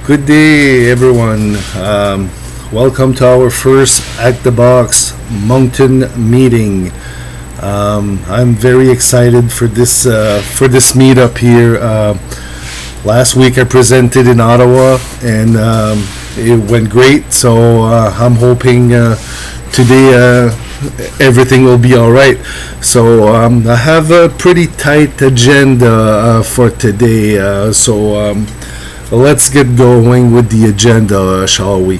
Good day, everyone. Welcome to our first HackTheBox Moncton meeting. I'm very excited for this meetup here. Last week I presented in Ottawa, and it went great. So I'm hoping today everything will be all right. So I have a pretty tight agenda for today. Let's get going with the agenda, shall we?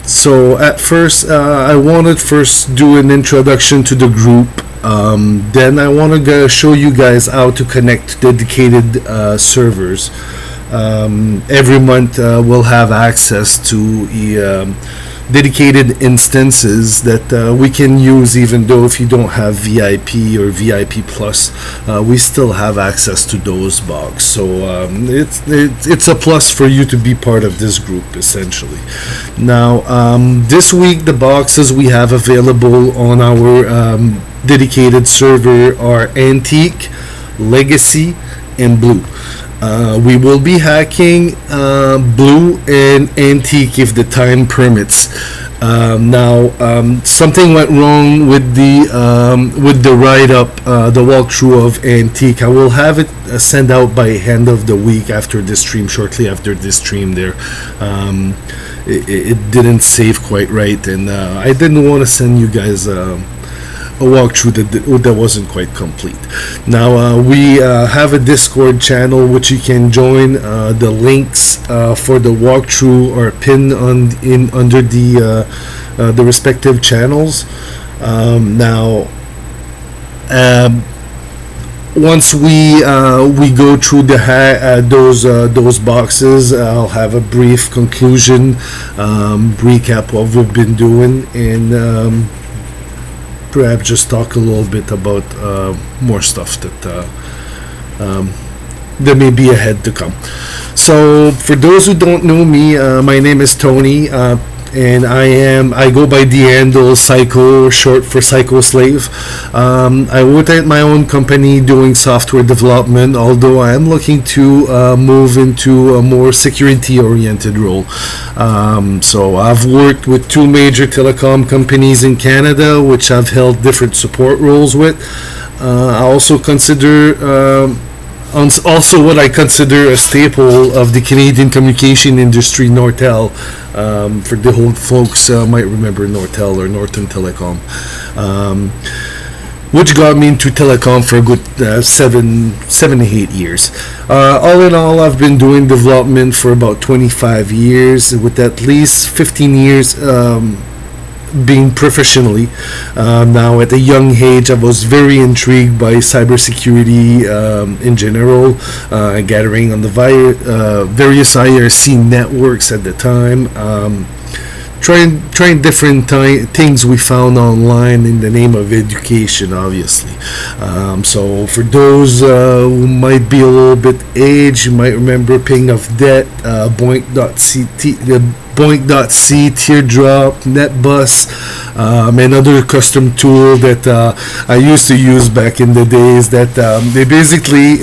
So at first, I wanted first do an introduction to the group. Then I want to show you guys how to connect dedicated servers. Every month we'll have access to dedicated instances that we can use, even though if you don't have VIP or VIP Plus, we still have access to those boxes. So it's a plus for you to be part of this group, essentially. Now, this week the boxes we have available on our dedicated server are Antique, Legacy, and Blue. We will be hacking Blue and Antique if the time permits. Now, something went wrong with the write-up, the walkthrough of Antique. I will have it sent out by end of the week after this stream, shortly after this stream. There, it didn't save quite right, and I didn't want to send you guys a walkthrough that wasn't quite complete. Now we have a Discord channel which you can join. The links for the walkthrough are pinned under the respective channels. Now, once we go through those boxes, I'll have a brief conclusion, recap what we've been doing, and perhaps just talk a little bit about more stuff that may be ahead to come. So, for those who don't know me, my name is Tony, and I go by the handle cyco, short for Psycho Slave. I work at my own company doing software development, although I am looking to move into a more security-oriented role. So I've worked with two major telecom companies in Canada, which I've held different support roles with. I also consider what I consider a staple of the Canadian communication industry, Nortel. For the old folks, might remember Nortel or Norton Telecom, which got me into telecom for a good 7 to 8 years. All in all, I've been doing development for about 25 years, with at least 15 years being professionally. Now, at a young age, I was very intrigued by cybersecurity in general, gathering on the various IRC networks at the time, trying different things we found online in the name of education, obviously. So for those who might be a little bit aged, you might remember Ping of Debt, Boink.c, Teardrop, NetBus, and other custom tool that I used to use back in the days. That they basically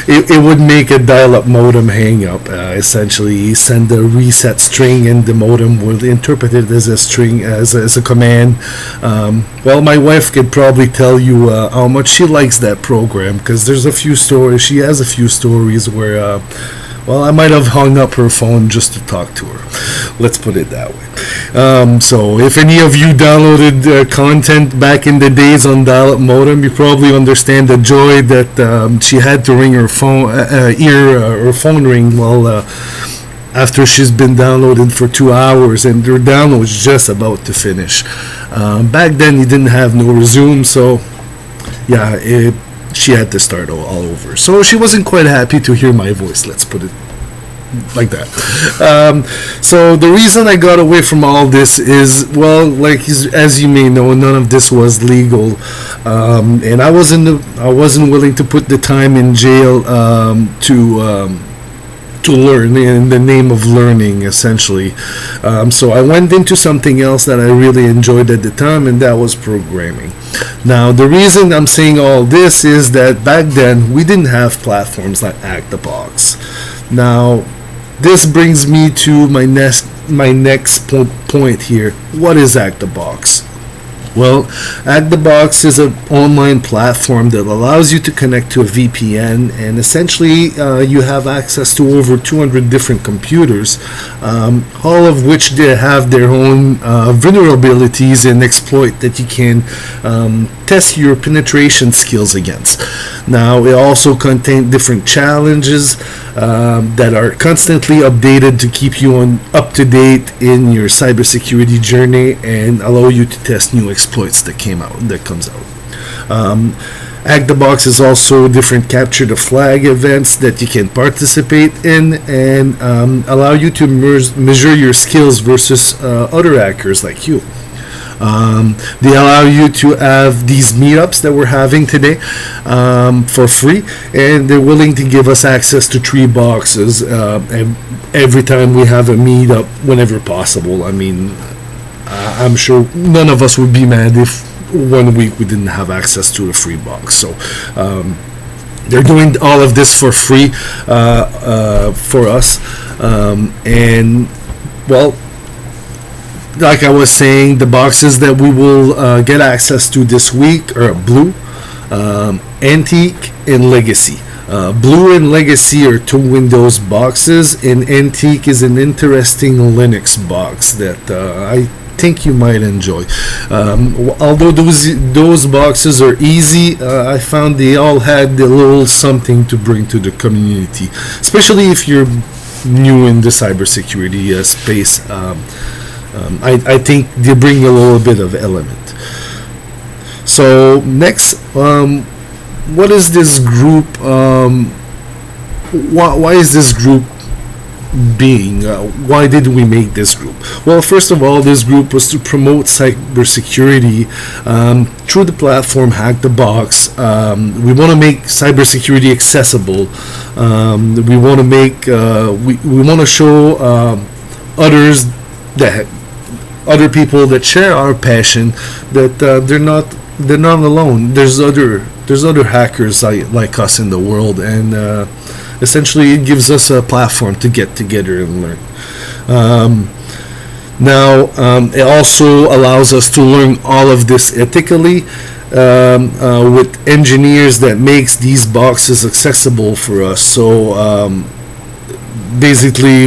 it would make a dial-up modem hang up. Essentially, send a reset string, and the modem would interpret it as a string, as a command. Well, my wife could probably tell you how much she likes that program, because there's a few stories. She has a few stories where. Well, I might have hung up her phone just to talk to her. Let's put it that way. So if any of you downloaded content back in the days on dial-up modem, you probably understand the joy that she had to ring her phone, her phone ring while after she's been downloaded for 2 hours and her download was just about to finish. Back then, you didn't have no resume, so yeah, she had to start all over. So she wasn't quite happy to hear my voice, let's put it like that. So the reason I got away from all this is, well, like as you may know, none of this was legal, and I wasn't willing to put the time in jail to learn in the name of learning, essentially. So I went into something else that I really enjoyed at the time, and that was programming. Now, the reason I'm saying all this is that back then we didn't have platforms like HackTheBox. Now, this brings me to my next point here. What is HackTheBox? Well, HackTheBox is an online platform that allows you to connect to a VPN, and essentially you have access to over 200 different computers, all of which they have their own vulnerabilities and exploit that you can test your penetration skills against. Now, it also contains different challenges that are constantly updated to keep you up to date in your cybersecurity journey and allow you to test new exploits that comes out. HackTheBox is also different capture the flag events that you can participate in and allow you to measure your skills versus other hackers like you. They allow you to have these meetups that we're having today for free, and they're willing to give us access to 3 boxes every time we have a meetup whenever possible. I mean, I'm sure none of us would be mad if 1 week we didn't have access to a free box. So they're doing all of this for free for us, and well, like I was saying, the boxes that we will get access to this week are Blue, Antique, and Legacy. Blue and Legacy are 2 Windows boxes, and Antique is an interesting Linux box that I think you might enjoy. Although those boxes are easy, I found they all had a little something to bring to the community, especially if you're new in the cybersecurity space. I think they bring a little bit of element. So next, what is this group? Why is this group being? Why did we make this group? Well, first of all, this group was to promote cybersecurity through the platform HackTheBox. We want to make cybersecurity accessible. We want to make we want to show others that other people that share our passion that they're not alone. There's other hackers like us in the world, and essentially it gives us a platform to get together and learn. Now it also allows us to learn all of this ethically with engineers that makes these boxes accessible for us. So basically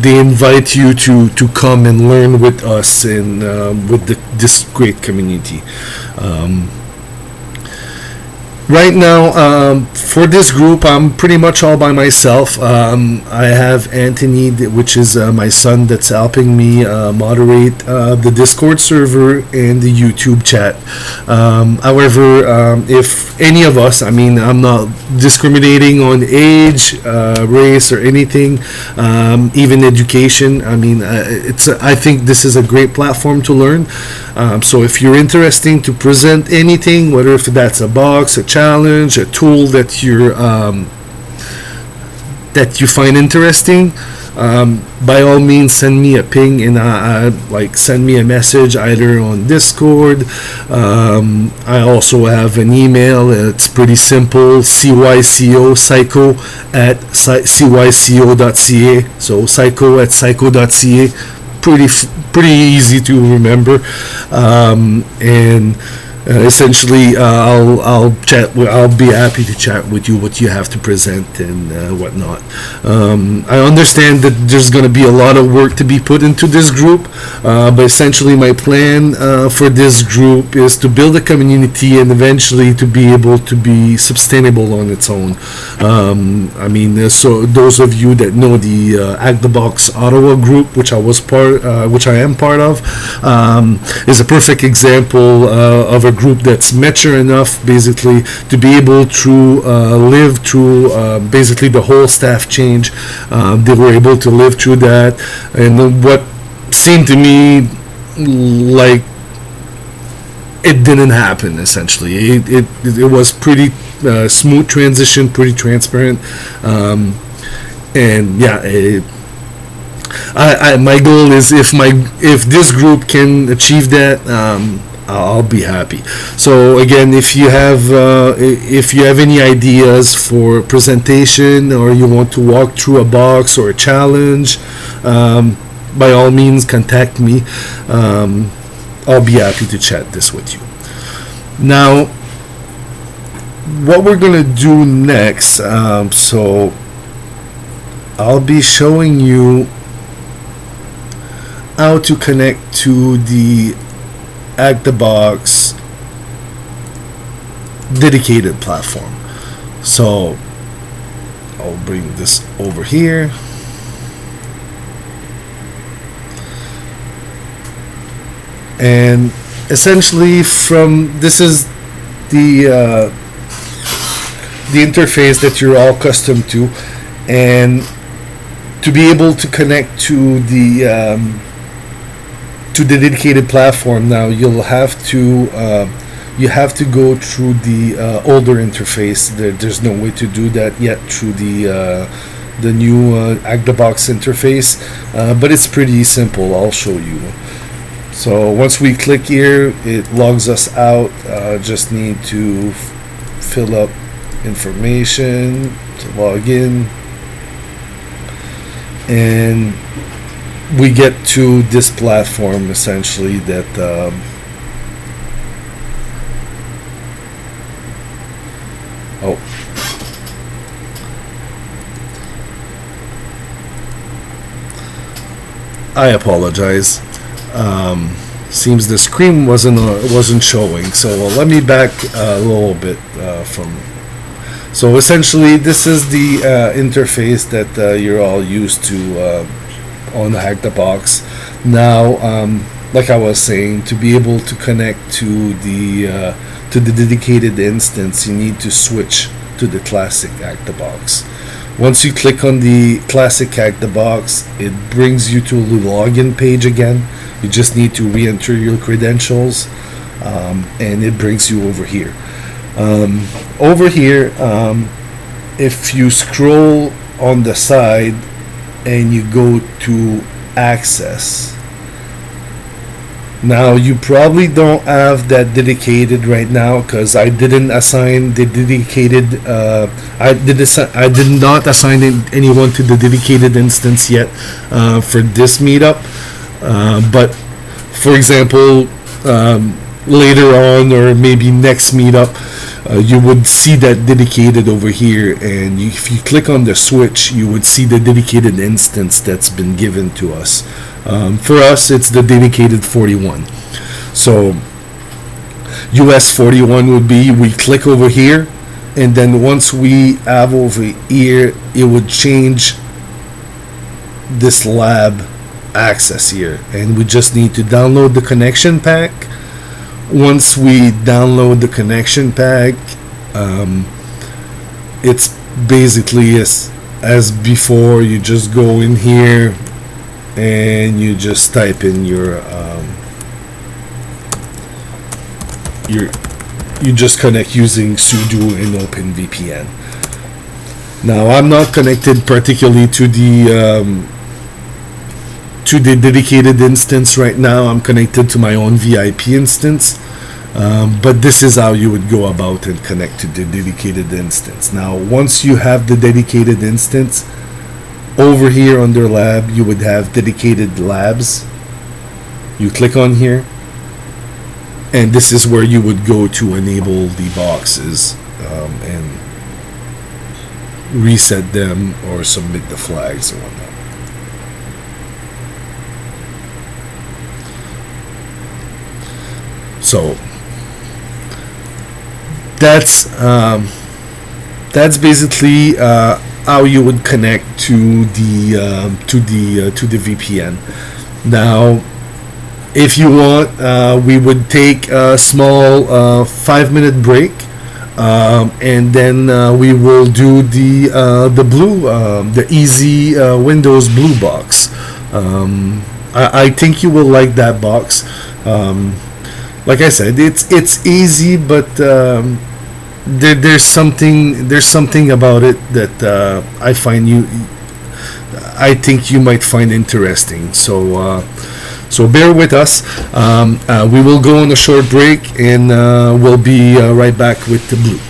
they invite you to come and learn with us and with this great community. Right now, for this group, I'm pretty much all by myself. I have Anthony, which is my son, that's helping me moderate the Discord server and the YouTube chat. However, if any of us, I mean, I'm not discriminating on age, race, or anything, even education. I mean, I think this is a great platform to learn. So if you're interested to present anything, whether if that's a box, a challenge, a tool that you find interesting, by all means send me a ping and send me a message either on Discord. I also have an email. It's pretty simple: cyco at cyco.ca. So cyco at cyco.ca. Pretty easy to remember, and essentially I'll be happy to chat with you what you have to present and whatnot. I understand that there's going to be a lot of work to be put into this group, but essentially my plan for this group is to build a community and eventually to be able to be sustainable on its own. I mean, so those of you that know the HackTheBox Ottawa group, which I am part of, is a perfect example of a group that's mature enough basically to be able to live through basically the whole staff change. They were able to live through that, and what seemed to me like it didn't happen. Essentially, it was pretty smooth transition, pretty transparent, and yeah. My goal is if this group can achieve that, I'll be happy. So again, if you have any ideas for presentation, or you want to walk through a box or a challenge, by all means contact me. I'll be happy to chat this with you. Now, what we're gonna do next, so I'll be showing you how to connect to the HackTheBox dedicated platform. So I'll bring this over here. And essentially, this is the interface that you're all accustomed to, and to be able to connect to the dedicated platform, now you have to go through the older interface. There's no way to do that yet through the new HackTheBox interface, but it's pretty simple. I'll show you. So once we click here, it logs us out. Just need to fill up information to log in, and we get to this platform essentially that I apologize. Seems the screen wasn't showing, so let me back a little bit from. So essentially, this is the interface that you're all used to on HackTheBox. Now, like I was saying, to be able to connect to the dedicated instance, you need to switch to the classic HackTheBox. Once you click on the classic HackTheBox, it brings you to the login page again. You just need to re-enter your credentials, and it brings you over here. If you scroll on the side and you go to access, now you probably don't have that dedicated right now, because I didn't assign the dedicated. I did not assign anyone to the dedicated instance yet for this meetup. But for example, later on, or maybe next meetup, you would see that dedicated over here, and if you click on the switch, you would see the dedicated instance that's been given to us. For us, it's the dedicated 41. So US 41 would be, we click over here, and then once we have over here, it would change this lab access here, and we just need to download the connection pack. Once we download the connection pack, it's basically as before. You just go in here and you just type in you just connect using sudo and OpenVPN. Now, I'm not connected particularly to the dedicated instance right now. I'm connected to my own VIP instance, but this is how you would go about and connect to the dedicated instance. Now, once you have the dedicated instance, over here under lab, you would have dedicated labs. You click on here, and this is where you would go to enable the boxes and reset them or submit the flags or whatnot. So that's basically how you would connect to the VPN. Now, if you want, we would take a small 5-minute break, and then we will do the blue, the easy Windows blue box. I think you will like that box. Like I said, it's easy, but there's something about it that I think you might find interesting. So So bear with us. We will go on a short break, and we'll be right back with the blue.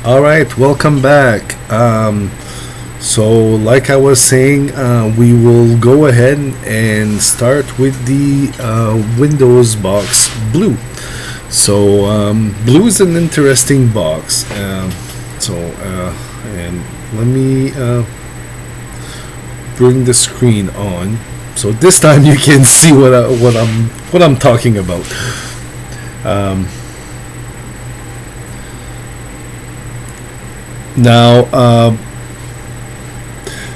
All right, welcome back. So, like I was saying, we will go ahead and start with the Windows box Blue. So, Blue is an interesting box. And let me bring the screen on. So this time you can see what I'm talking about. Now,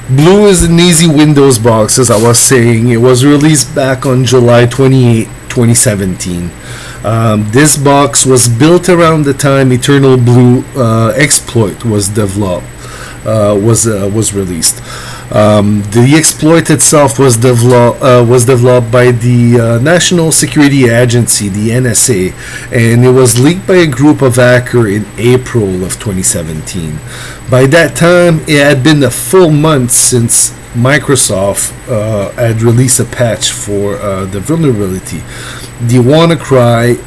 Blue is an easy Windows box, as I was saying. It was released back on July 28, 2017. This box was built around the time Eternal Blue exploit was developed, was released. The exploit itself was developed by the National Security Agency, the NSA, and it was leaked by a group of hackers in April of 2017. By that time, it had been a full month since Microsoft had released a patch for the vulnerability. The WannaCry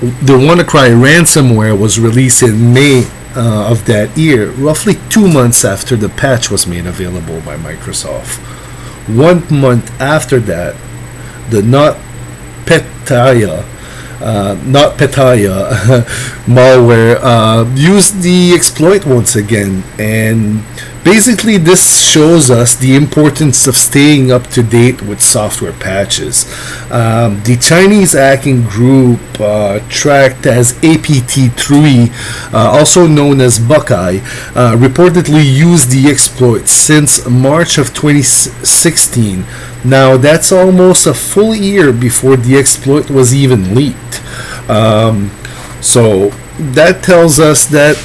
ransomware was released in May of that year, roughly 2 months after the patch was made available by Microsoft. 1 month after that, the NotPetya malware used the exploit once again, and basically this shows us the importance of staying up to date with software patches. The Chinese hacking group tracked as APT3, also known as Buckeye, reportedly used the exploit since March of 2016. Now that's almost a full year before the exploit was even leaked. So that tells us that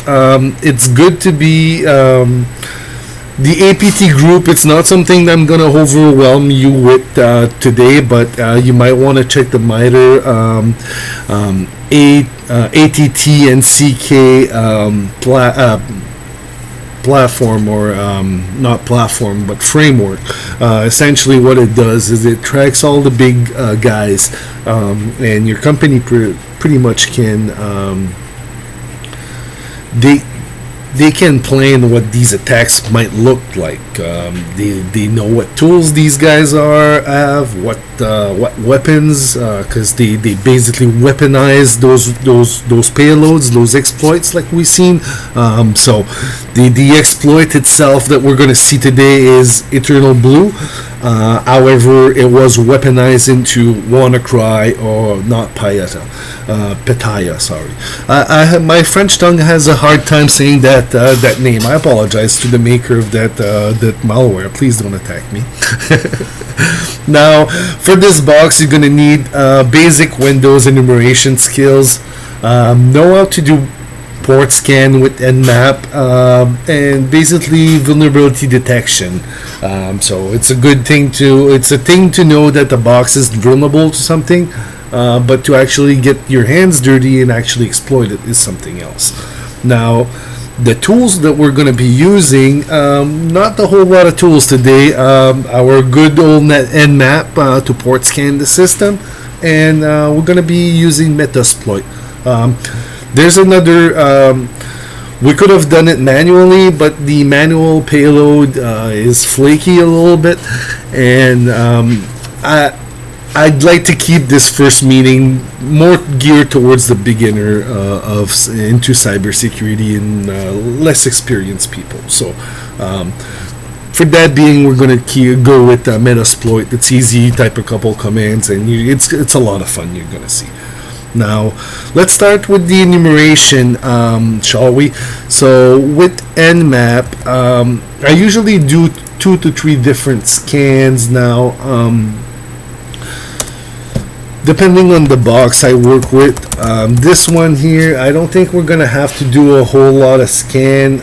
it's good to be the APT group. It's not something that I'm going to overwhelm you with today, but you might want to check the MITRE ATT and CK platform, or not platform but framework. Essentially what it does is it tracks all the big guys, and your company pretty much can they can plan what these attacks might look like. They know what tools these guys have, what weapons, because they basically weaponize those payloads, those exploits, like we've seen. So the exploit itself that we're going to see today is Eternal Blue. However, it was weaponized into WannaCry, or not Petya. Sorry, my French tongue has a hard time saying that name. I apologize to the maker of that malware. Please don't attack me. Now, for this box, you're gonna need basic Windows enumeration skills, know how to do port scan with Nmap, and basically vulnerability detection. So it's a thing to know that the box is vulnerable to something, but to actually get your hands dirty and actually exploit it is something else. Now, the tools that we're going to be using, not a whole lot of tools today. Our good old Nmap to port scan the system, and we're going to be using Metasploit. There's another, we could have done it manually, but the manual payload is flaky a little bit, and I'd like to keep this first meeting more geared towards the beginner into cybersecurity and less experienced people. So for that being, we're going to go with Metasploit. It's easy, type a couple commands, and it's a lot of fun, you're going to see. Now, let's start with the enumeration, shall we? So, with Nmap, I usually do 2 to 3 different scans now, depending on the box I work with. This one here, I don't think we're going to have to do a whole lot of scan.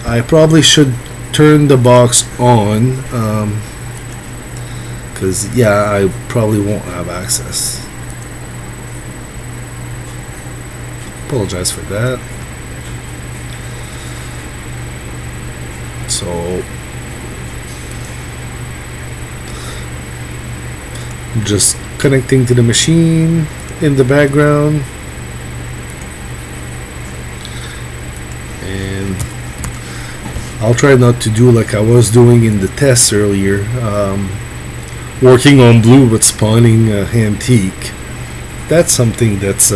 I probably should turn the box on, because, yeah, I probably won't have access. Apologize for that. So just connecting to the machine in the background. I'll try not to do like I was doing in the tests earlier, working on blue but spawning antique. That's something that's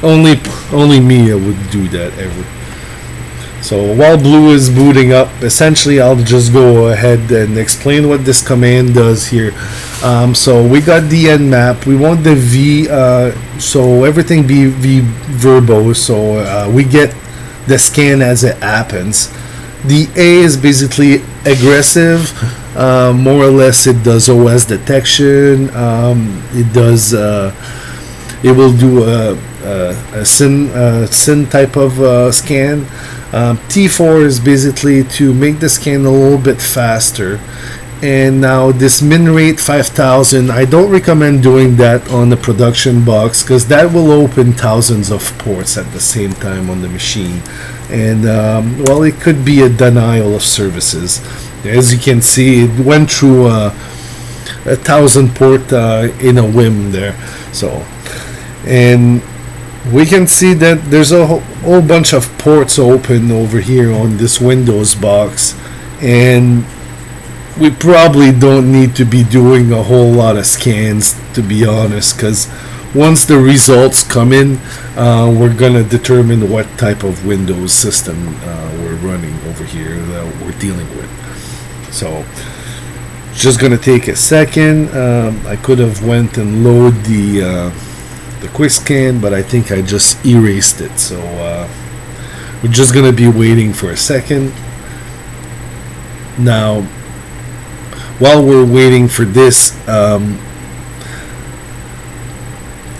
only me would do that ever. So while blue is booting up, essentially I'll just go ahead and explain what this command does here. So we got the end map. We want the V, so everything be verbose. So we get the scan as it happens. The A is basically aggressive. More or less, it does OS detection. It does. It will do a SYN type of scan. T4 is basically to make the scan a little bit faster. And now this min rate 5000, I don't recommend doing that on the production box because that will open thousands of ports at the same time on the machine. And well, it could be a denial of services. As you can see, it went through a 1000 port in a whim there. So, and we can see that there's a whole bunch of ports open over here on this Windows box, and we probably don't need to be doing a whole lot of scans, to be honest, because once the results come in, we're gonna determine what type of Windows system we're running over here that we're dealing with. So just gonna take a second. I could have went and load the quick scan, but I think I just erased it. So we're just gonna be waiting for a second. Now, while we're waiting for this,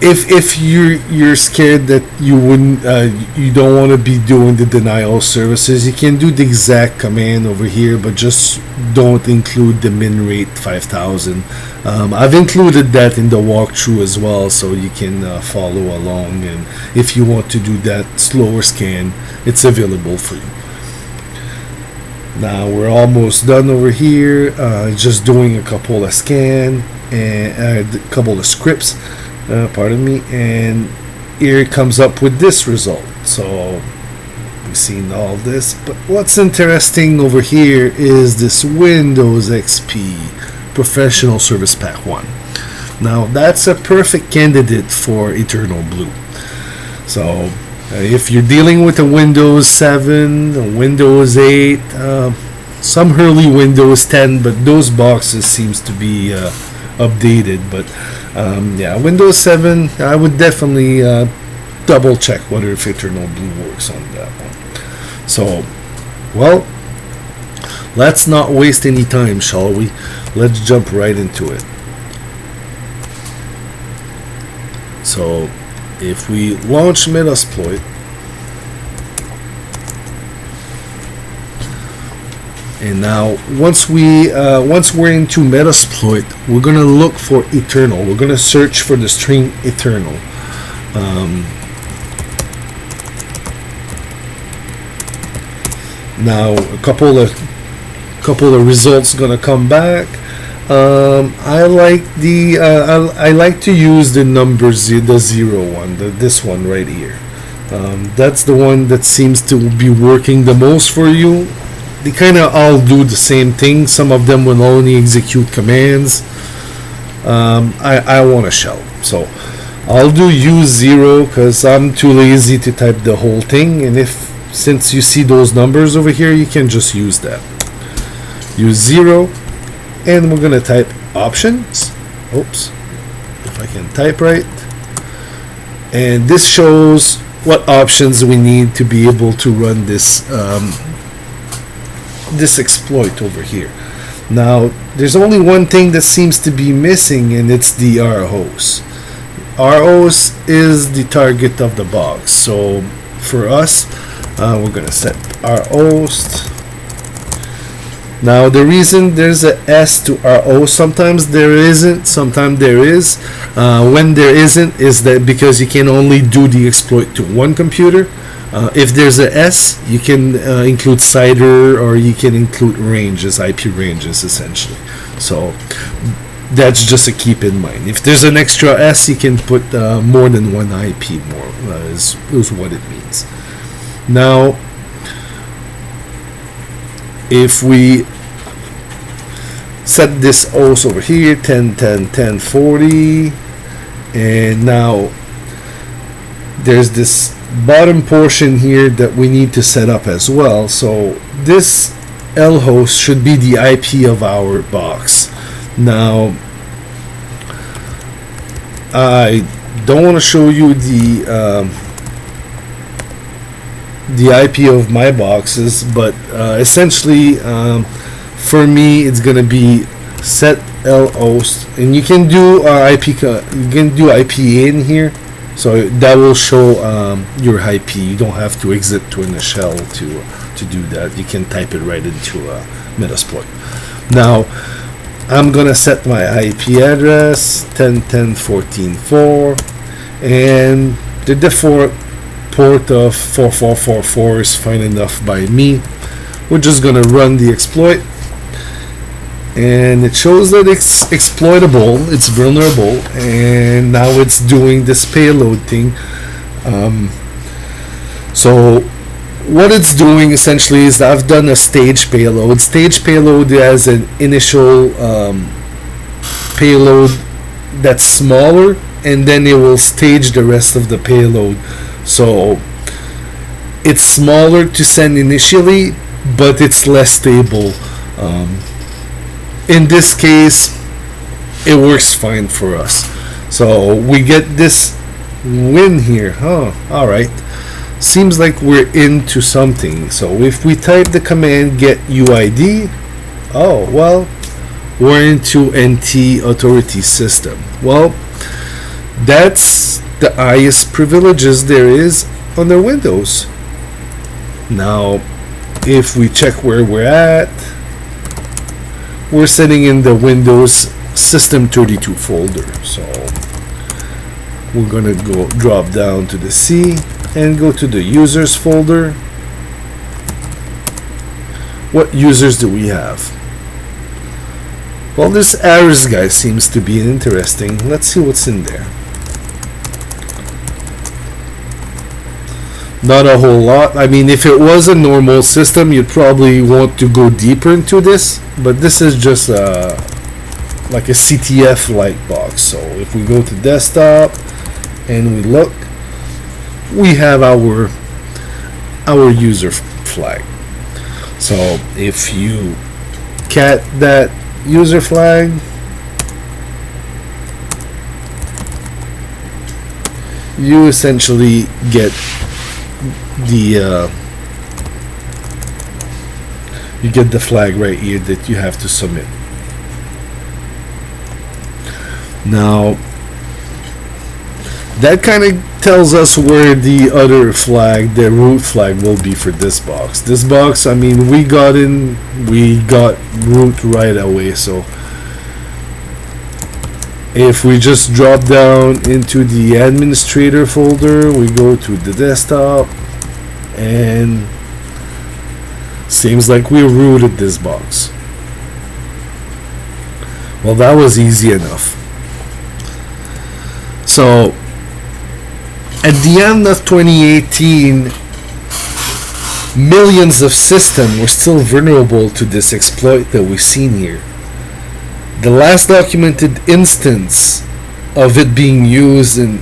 if you're scared that you don't want to be doing the denial of services, you can do the exact command over here, but just don't include the min rate 5000. I've included that in the walkthrough as well, so you can follow along, and if you want to do that slower scan, it's available for you. Now we're almost done over here, just doing a couple of scan and a couple of scripts, pardon me, and here it comes up with this result. So we've seen all this, but what's interesting over here is this Windows XP Professional Service Pack 1. Now that's a perfect candidate for Eternal Blue. So if you're dealing with a Windows 7, a Windows 8, some early Windows 10, but those boxes seems to be updated. But yeah, Windows 7, I would definitely double check whether if Eternal Blue works on that one. So, well, let's not waste any time, shall we? Let's jump right into it. So, if we launch Metasploit, and now once we're into Metasploit, we're gonna look for Eternal. We're gonna search for the string Eternal. Now a couple of results gonna come back. I like to use the numbers, the 0 one, this one right here. That's the one that seems to be working the most for you. They kind of all do the same thing. Some of them will only execute commands. I want a shell, so I'll do use 0 because I'm too lazy to type the whole thing. And since you see those numbers over here, you can just use that. Use 0. And we're gonna type options. Oops, if I can type right. And this shows what options we need to be able to run this this exploit over here. Now, there's only one thing that seems to be missing, and it's the RHOS. RHOS is the target of the box. So for us, we're gonna set RHOS. Now the reason there's a S to RO, sometimes there isn't, sometimes there is. When there isn't is that because you can only do the exploit to one computer. If there's a S, you can include CIDR, or you can include ranges, IP ranges essentially. So that's just a keep in mind. If there's an extra S, you can put more than one IP, is what it means. Now, if we set this OS over here, 10, 10, 10, 40, and now there's this bottom portion here that we need to set up as well. So this L host should be the IP of our box. Now I don't want to show you the IP of my boxes, but essentially for me it's gonna be set L host, and you can do IP in here, so that will show your IP. You don't have to exit to in the shell to do that. You can type it right into Metasploit. Now I'm gonna set my IP address 10.10.14.4, and the default port of 4444 is fine enough by me. We're just gonna run the exploit, and it shows that it's exploitable, it's vulnerable, and now it's doing this payload thing. So what it's doing essentially is I've done a stage payload. Stage payload has an initial payload that's smaller, and then it will stage the rest of the payload. So it's smaller to send initially, but it's less stable. In this case, it works fine for us. So we get this win here. Alright. Seems like we're into something. So if we type the command get UID, oh well, we're into NT authority system. Well, that's the highest privileges there is on the Windows. Now if we check where we're at, we're sitting in the Windows System32 folder. So we're gonna go drop down to the C and go to the users folder. What users do we have? Well, this Aris guy seems to be interesting. Let's see what's in there. Not a whole lot. I mean, if it was a normal system, you'd probably want to go deeper into this, but this is just like a CTF-like box. So if we go to desktop and we look, we have our user flag. So if you cat that user flag, you essentially get the flag right here that you have to submit. Now that kind of tells us where the other flag, the root flag, will be for this box. This box, I mean, we got root right away. So if we just drop down into the administrator folder, we go to the desktop, and seems like we rooted this box. Well, that was easy enough. So at the end of 2018, millions of systems were still vulnerable to this exploit that we've seen here. The last documented instance of it being used in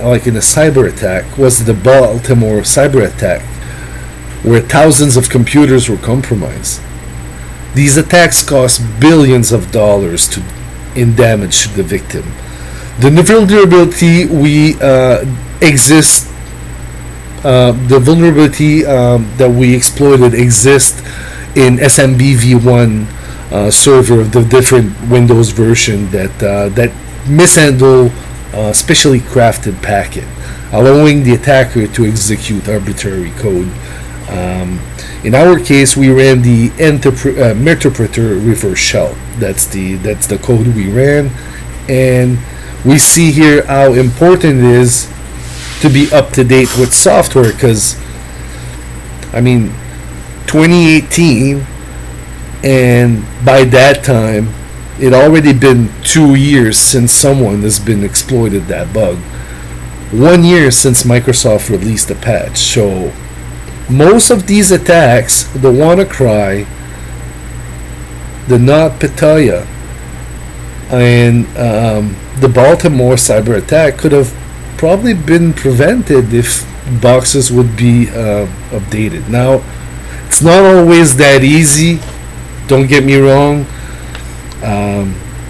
a cyber attack was the Baltimore cyber attack, where thousands of computers were compromised. These attacks cost billions of dollars in damage to the victim. The vulnerability that we exploited exists in SMB v1 server of the different Windows version that mishandle specially crafted packet, allowing the attacker to execute arbitrary code. In our case, we ran the interpreter reverse shell. That's the code we ran, and we see here how important it is to be up to date with software, because I mean 2018, and by that time it already been 2 years since someone has been exploited that bug. 1 year since Microsoft released a patch. So Most of these attacks, the WannaCry, the NotPetya, and the Baltimore cyber attack could have probably been prevented if boxes would be updated. Now, it's not always that easy. Don't get me wrong.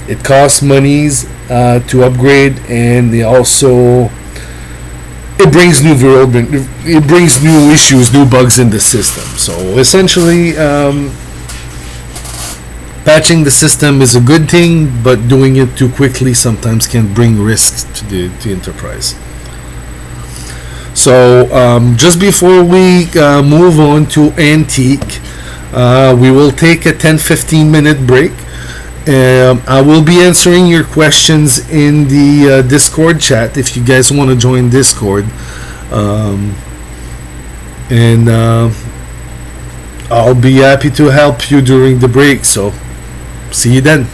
It costs monies to upgrade, and they also it brings it brings new issues, new bugs in the system. So essentially, patching the system is a good thing, but doing it too quickly sometimes can bring risks to the enterprise. So just before we move on to Antique, we will take a 10-15 minute break. I will be answering your questions in the Discord chat if you guys want to join Discord. And I'll be happy to help you during the break. So see you then.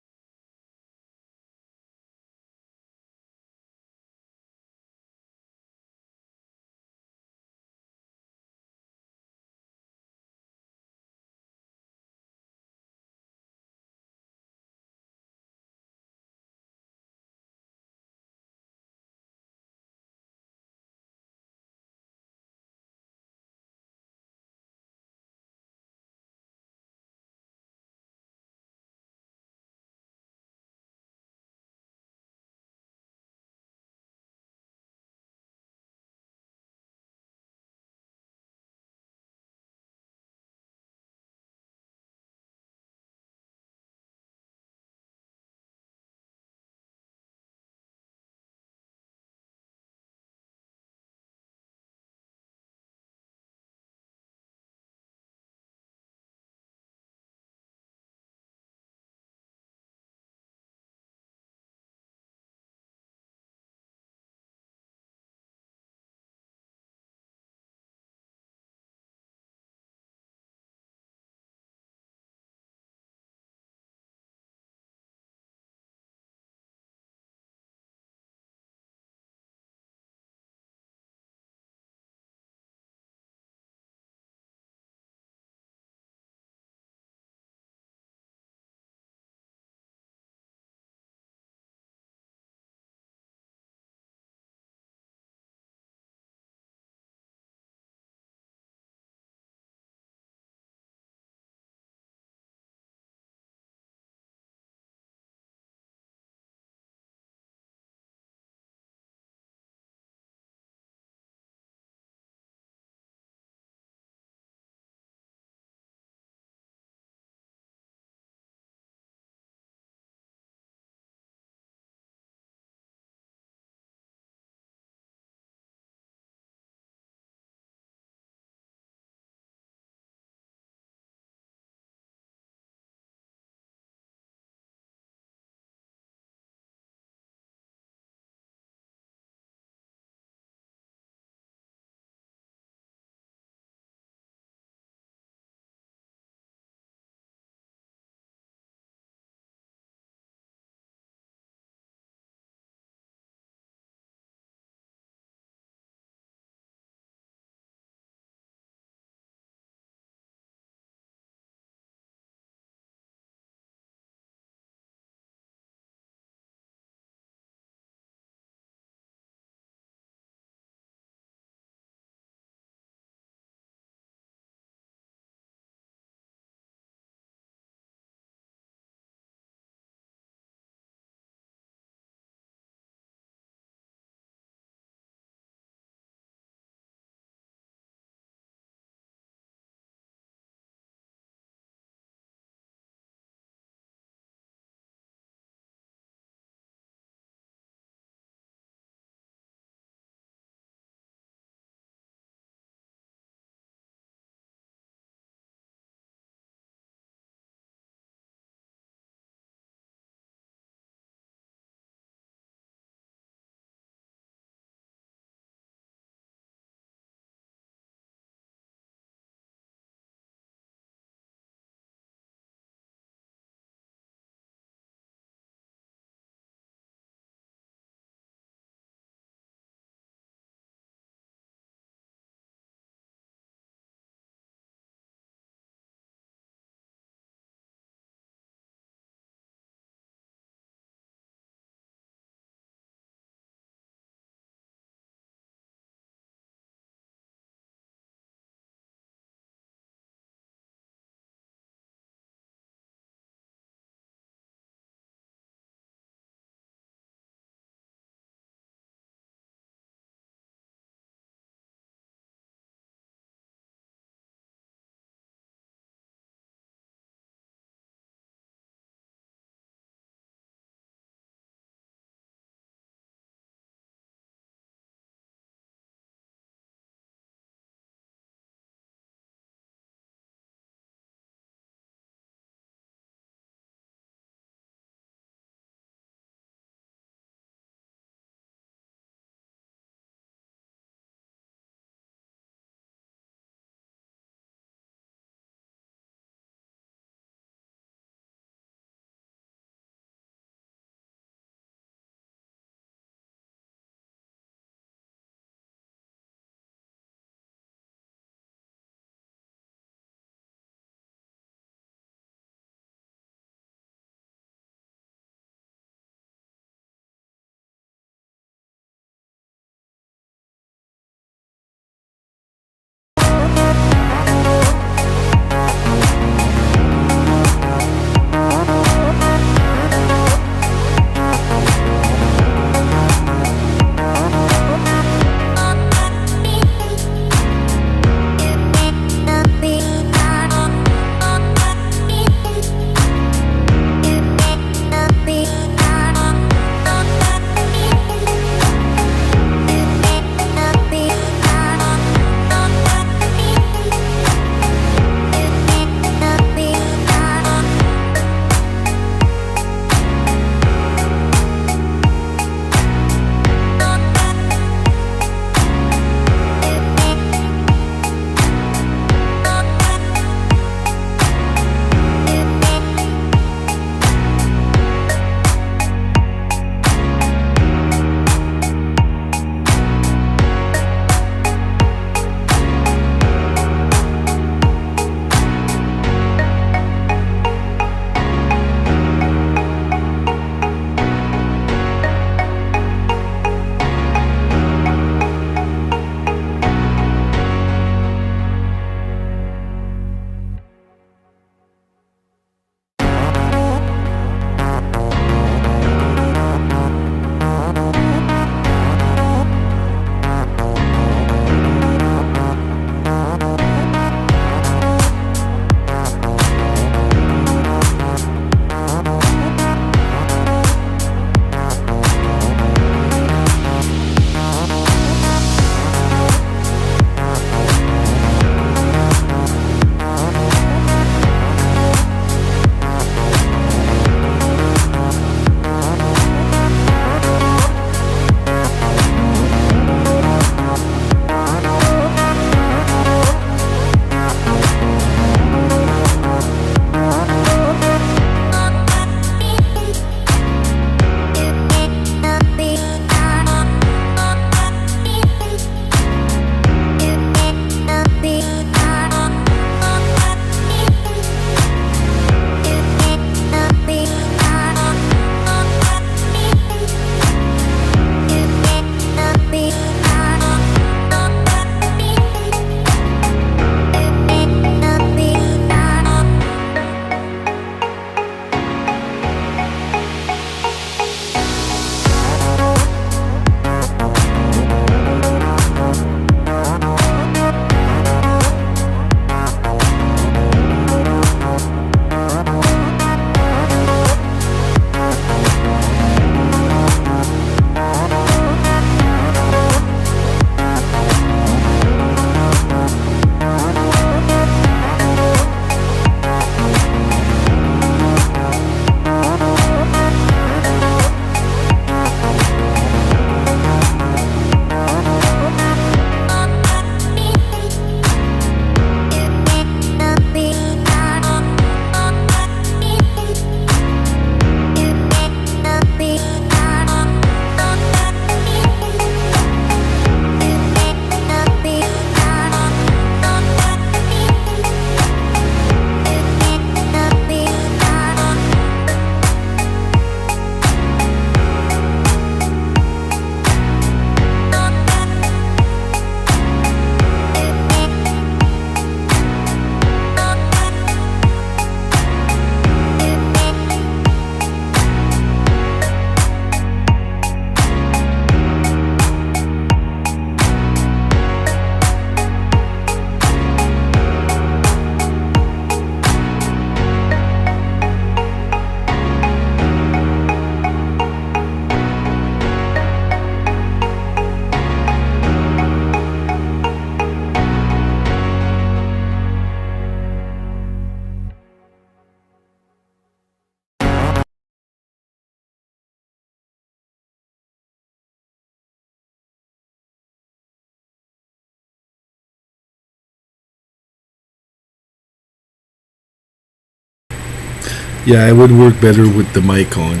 Yeah, it would work better with the mic on.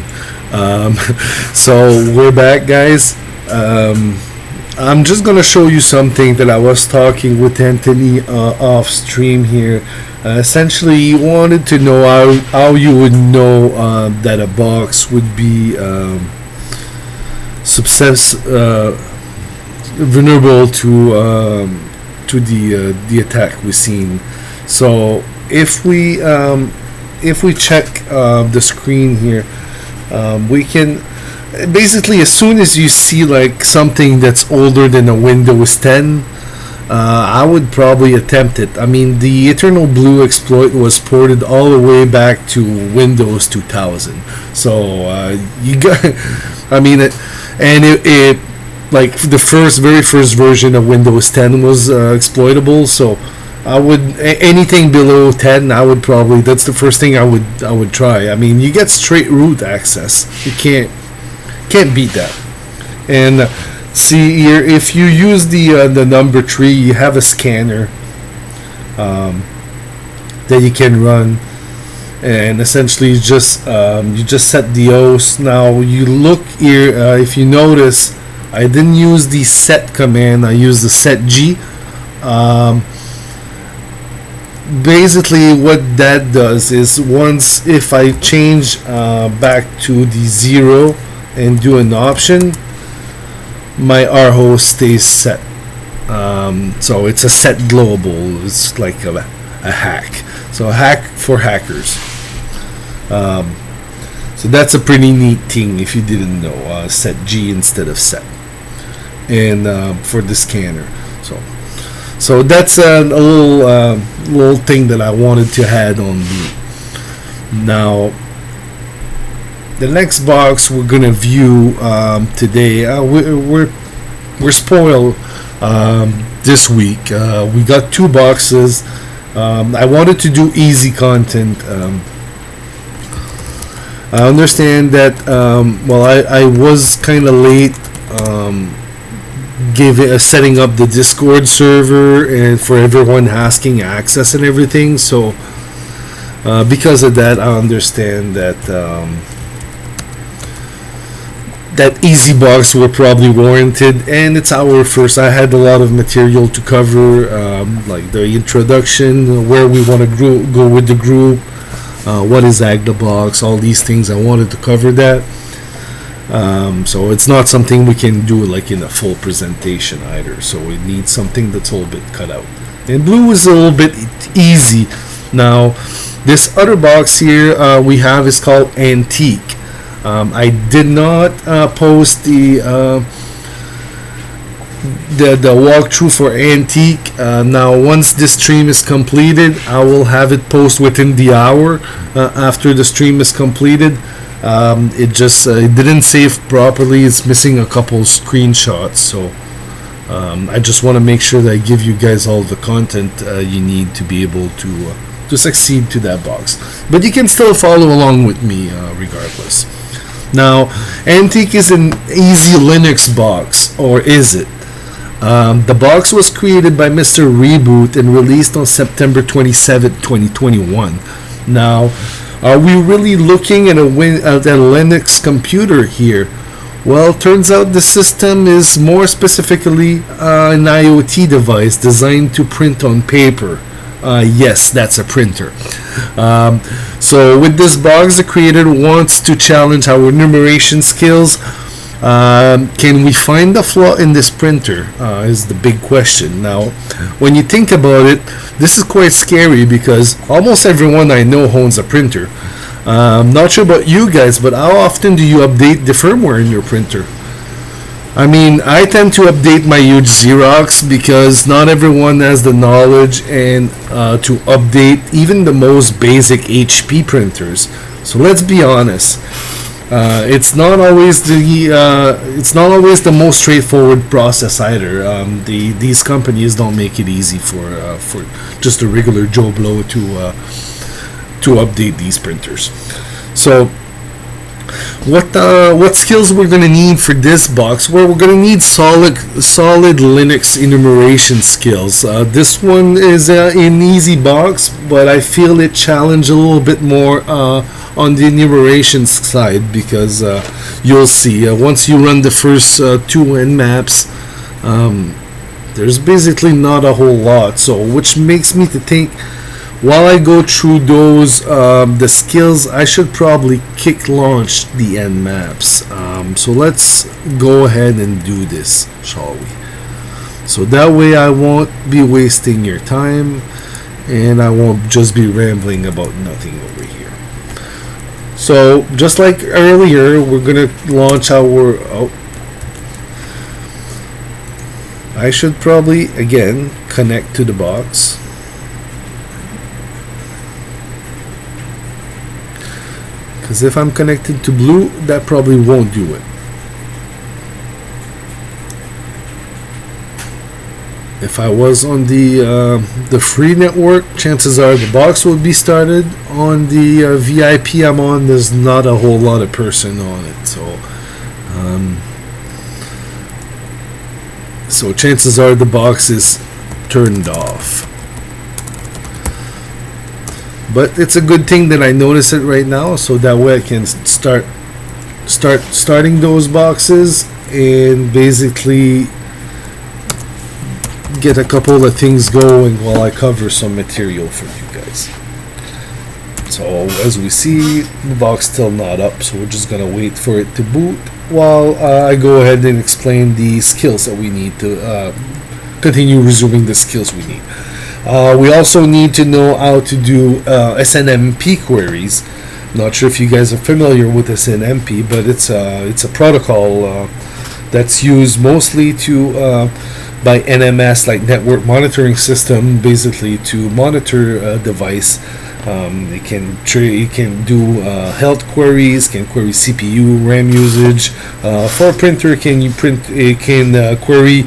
Um, so we're back, guys. I'm just gonna show you something that I was talking with Anthony off stream here. Essentially, you wanted to know how you would know that a box would be vulnerable to the attack we've seen. So if we check the screen here, we can basically, as soon as you see like something that's older than a Windows 10, I would probably attempt it. I mean, the Eternal Blue exploit was ported all the way back to Windows 2000. So you got, I mean, it like the very first version of Windows 10 was exploitable. So I would anything below 10, I would probably, that's the first thing I would try. I mean, you get straight root access. You can't beat that. And see here, if you use the number 3, you have a scanner that you can run, and essentially you just set the OS. Now you look here, if you notice, I didn't use the set command, I used the set G. Basically what that does is, once if I change back to the 0 and do an option, my R host stays set. So it's a set global. It's like a hack. So a hack for hackers. So that's a pretty neat thing if you didn't know. Set G instead of set. And for the scanner. So that's a little thing that I wanted to add on the. Now, the next box we're gonna view today, we're spoiled this week. We got 2 boxes. I wanted to do easy content. I understand that. I was kind of late. Setting up the Discord server and for everyone asking access and everything. So because of that, I understand that that easy box were probably warranted, and it's our first. I had a lot of material to cover, like the introduction, where we want to go with the group, what is HackTheBox, all these things. I wanted to cover that. So it's not something we can do like in a full presentation either. So we need something that's a little bit cut out. And blue is a little bit easy. Now, this other box here we have is called Antique. I did not post the walkthrough for Antique. Now, once this stream is completed, I will have it posted within the hour after the stream is completed. It didn't save properly. It's missing a couple screenshots, so I just want to make sure that I give you guys all the content you need to be able to succeed to that box. But you can still follow along with me regardless. Now, Antique is an easy Linux box, or is it? The box was created by Mr. Reboot and released on September 27, 2021. Now, are we really looking at a Linux computer here? Well, turns out the system is more specifically an IoT device designed to print on paper. Yes, that's a printer. So with this box, the creator wants to challenge our enumeration skills. Can we find the flaw in this printer? Is the big question. Now, when you think about it, this is quite scary because almost everyone I know owns a printer. I'm not sure about you guys, but how often do you update the firmware in your printer? I mean, I tend to update my huge Xerox because not everyone has the knowledge and to update even the most basic HP printers. So let's be honest. It's not always the most straightforward process either. These companies don't make it easy for just a regular Joe Blow to update these printers. So What skills we're gonna need for this box? Well, we're gonna need solid Linux enumeration skills. This one is an easy box, but I feel it challenged a little bit more on the enumeration side, because you'll see once you run the first two nmaps, there's basically not a whole lot. So, which makes me to think, while I go through those the skills, I should probably kick launch the nmaps. So let's go ahead and do this, shall we? So that way I won't be wasting your time, and I won't just be rambling about nothing over here. So just like earlier, we're gonna launch our I should probably again connect to the box. Because if I'm connected to blue, that probably won't do it. If I was on the free network, chances are the box would be started. On the VIP I'm on, there's not a whole lot of person on it, so chances are the box is turned off. But it's a good thing that I notice it right now, so that way I can starting those boxes and basically get a couple of things going while I cover some material for you guys. So as we see, the box still not up, so we're just gonna wait for it to boot while I go ahead and explain the skills that we need to continue resuming the skills we need. We also need to know how to do SNMP queries. Not sure if you guys are familiar with SNMP, but it's a protocol that's used mostly by NMS, like network monitoring system, basically to monitor a device. It can do health queries, can query CPU, RAM usage. For a printer, it can query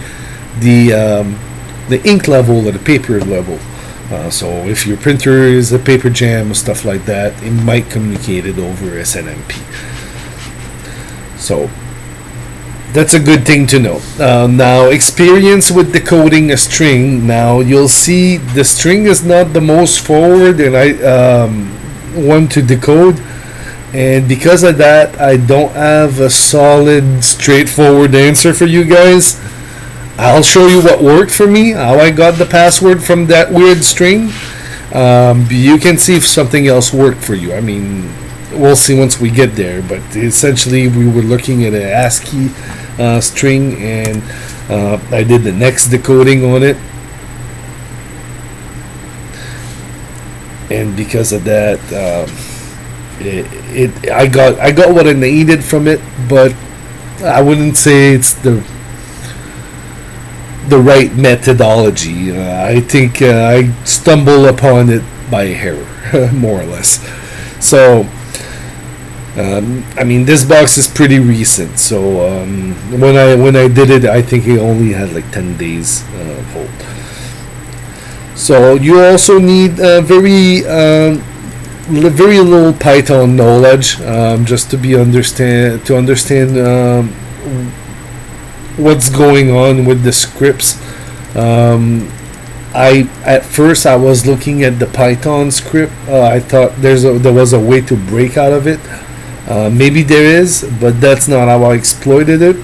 the ink level or the paper level. So if your printer is a paper jam or stuff like that, it might communicate it over SNMP. So that's a good thing to know. Now, experience with decoding a string. Now you'll see the string is not the most forward and one to decode, and because of that I don't have a solid straightforward answer for you guys. I'll show you what worked for me, how I got the password from that weird string. You can see if something else worked for you. I mean, we'll see once we get there, but essentially we were looking at an ASCII string, and I did the next decoding on it, and because of that I got what I needed from it, but I wouldn't say it's the right methodology. I think I stumbled upon it by error, more or less. So I mean, this box is pretty recent, so when I did it, I think it only had like 10 days hold. So you also need very little Python knowledge, just to understand what's going on with the scripts. At first I was looking at the Python script. I thought there was a way to break out of it. Maybe there is, but that's not how I exploited it.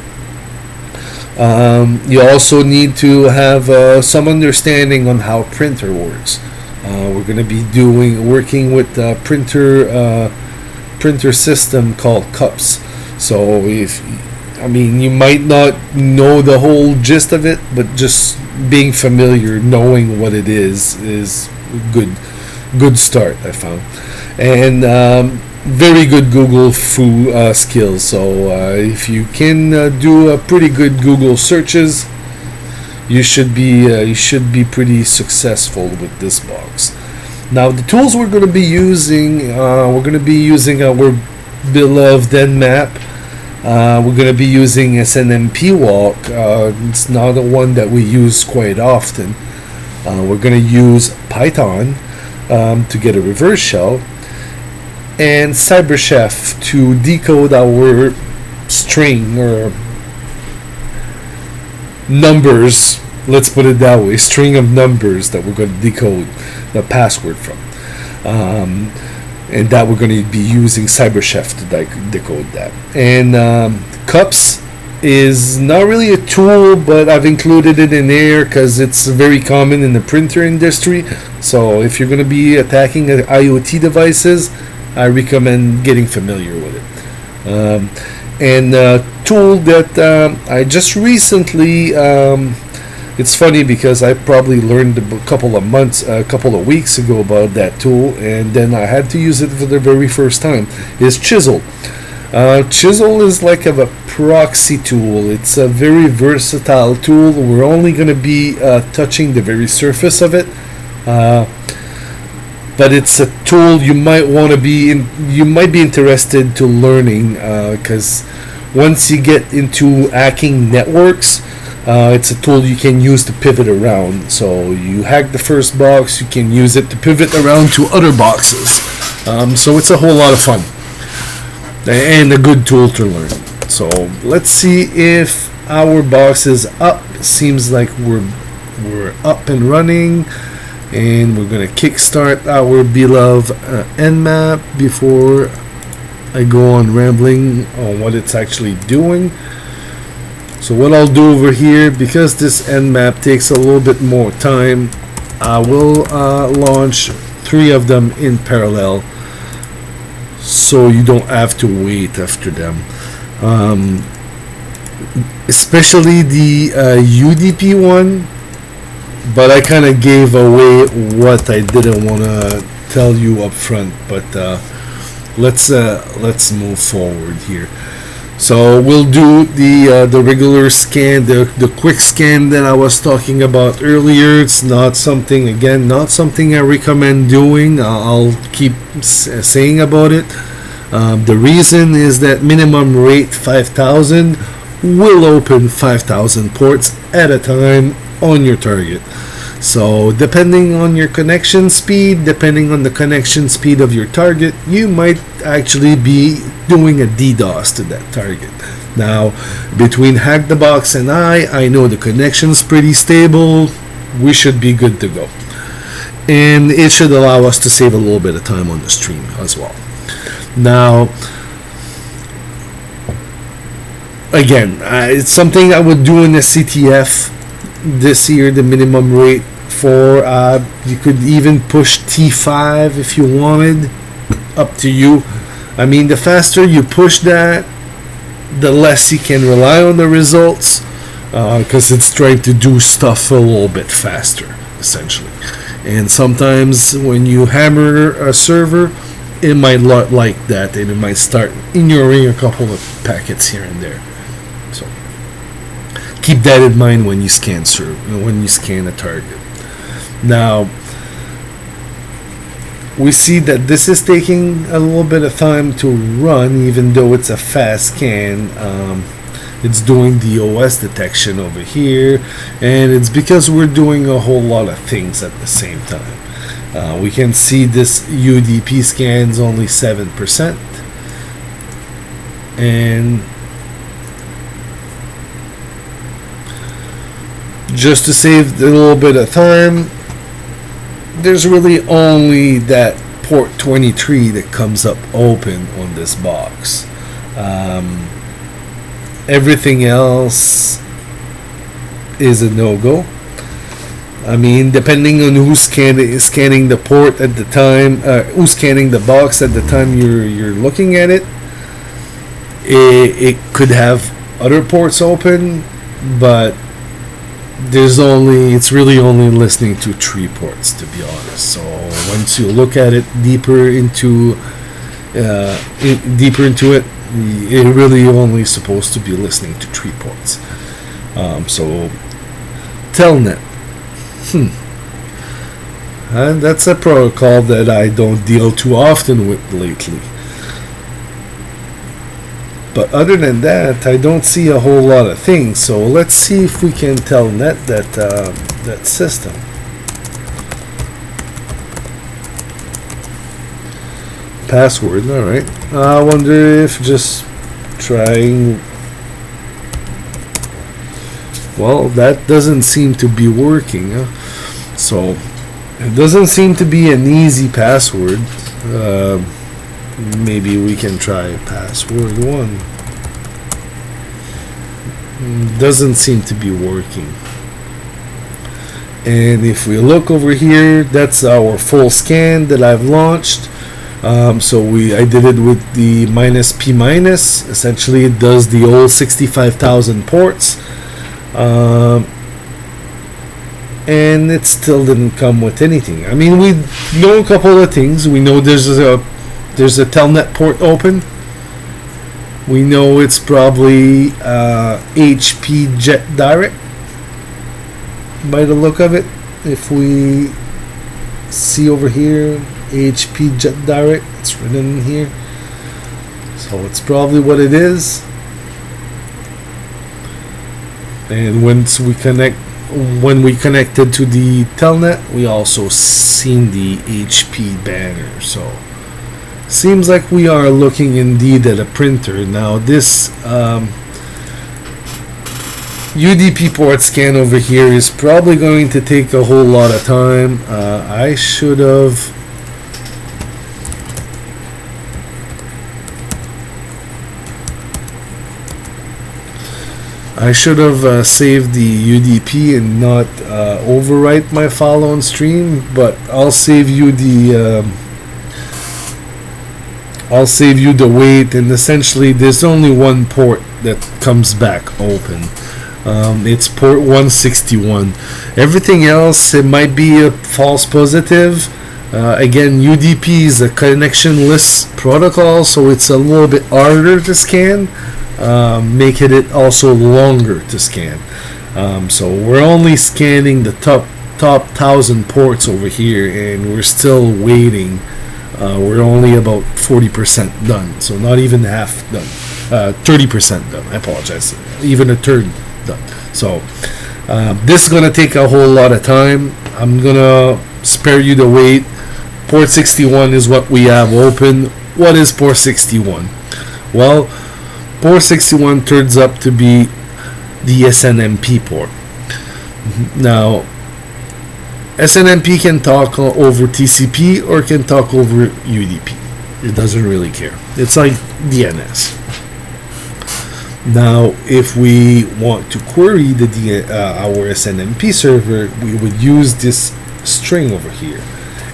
You also need to have some understanding on how printer works. We're going to be working with a printer system called cups. So you might not know the whole gist of it, but just being familiar, knowing what it is good start, I found. And very good Google skills. So if you can do a pretty good Google searches, you should be pretty successful with this box. Now the tools we're going to be using, our beloved nmap. We're going to be using SNMP walk. It's not the one that we use quite often. We're going to use Python to get a reverse shell. and CyberChef to decode our string or numbers. Let's put it that way, string of numbers that we're going to decode the password from, and that we're going to be using CyberChef to decode that. And cups is not really a tool, but I've included it in there because it's very common in the printer industry. So if you're going to be attacking IoT devices, I recommend getting familiar with it. And a tool that I just recently, it's funny because I probably learned a couple of weeks ago about that tool, and then I had to use it for the very first time, is Chisel. Chisel is like a proxy tool. It's a very versatile tool. We're only going to be touching the very surface of it, but it's a tool you might want to be in. You might be interested to learning because once you get into hacking networks, it's a tool you can use to pivot around. So you hack the first box, you can use it to pivot around to other boxes. So it's a whole lot of fun and a good tool to learn. So let's see if our box is up. Seems like we're up and running, and we're gonna kickstart our beloved Nmap before I go on rambling on what it's actually doing. So what I'll do over here, because this Nmap takes a little bit more time, I will launch 3 of them in parallel, so you don't have to wait after them. Especially the UDP one, but I kind of gave away what I didn't want to tell you up front. But let's move forward here. So we'll do the regular scan, the quick scan that I was talking about earlier. It's not something I recommend doing. I'll keep saying about it. The reason is that minimum rate 5,000 will open 5,000 ports at a time on your target. So depending on your connection speed, depending on the connection speed of your target, you might actually be doing a DDoS to that target. Now, between HackTheBox and I know the connection's pretty stable. We should be good to go. And it should allow us to save a little bit of time on the stream as well. Now, again, it's something I would do in the CTF this year. The minimum rate for you could even push T5 if you wanted, up to you. I mean, the faster you push that, the less you can rely on the results, because it's trying to do stuff a little bit faster, essentially. And sometimes when you hammer a server, it might not like that, and it might start ignoring a couple of packets here and there. So keep that in mind when you scan a target. Now we see that this is taking a little bit of time to run, even though it's a fast scan. It's doing the OS detection over here, and it's because we're doing a whole lot of things at the same time. We can see this UDP scan's only 7%, and just to save a little bit of time, there's really only that port 23 that comes up open on this box. Everything else is a no-go. I mean, depending on who's scanning the port at the time, who's scanning the box at the time you're looking at it, it could have other ports open, but it's really only listening to 3 ports, to be honest. So once you look at it deeper into it, it really only supposed to be listening to 3 ports. So Telnet. That's a protocol that I don't deal too often with lately. But other than that, I don't see a whole lot of things. So let's see if we can telnet that system. password. All right. I wonder if just trying. Well, that doesn't seem to be working. So it doesn't seem to be an easy password. Maybe we can try password 1. Doesn't seem to be working. And if we look over here, that's our full scan that I've launched. So I did it with the -p-. Essentially, it does the old 65,000 ports. And it still didn't come with anything. I mean, we know a couple of things. We know there's a telnet port open. We know it's probably HP Jet Direct by the look of it. If we see over here, HP Jet Direct, it's written in here. So it's probably what it is. And when we connected to the telnet, we also seen the HP banner. So seems like we are looking indeed at a printer. Now this UDP port scan over here is probably going to take a whole lot of time. I should have saved the UDP and not overwrite my file on stream, but I'll save you the wait. And essentially there's only one port that comes back open. It's port 161. Everything else, it might be a false positive. Again, UDP is a connectionless protocol, so it's a little bit harder to scan, making it also longer to scan. So we're only scanning the top 1,000 ports over here, and we're still waiting. We're only about 40% done, so not even half done. 30% done. I apologize. Even a third done. So this is gonna take a whole lot of time. I'm gonna spare you the wait. Port 61 is what we have open. What is port 61? Well, port 61 turns up to be the SNMP port. Now, SNMP can talk over TCP or can talk over UDP. It doesn't really care. It's like DNS. Now, if we want to query our SNMP server, we would use this string over here.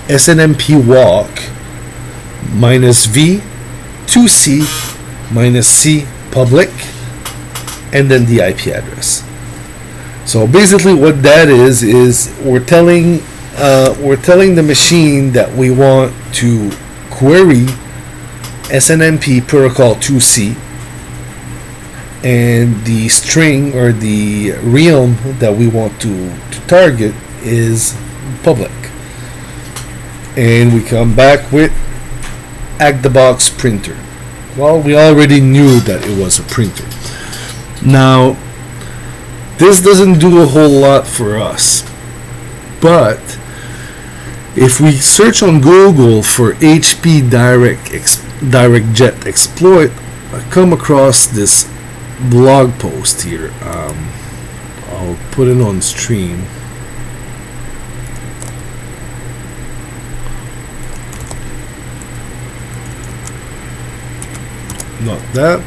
SNMP walk -v 2c -c public, and then the IP address. So basically what that is we're telling the machine that we want to query SNMP protocol 2c, and the string or the realm that we want to target is public. And we come back with HackTheBox printer. Well, we already knew that it was a printer. Now, this doesn't do a whole lot for us, but if we search on Google for HP Direct Jet exploit, I come across this blog post here. I'll put it on stream. Not that.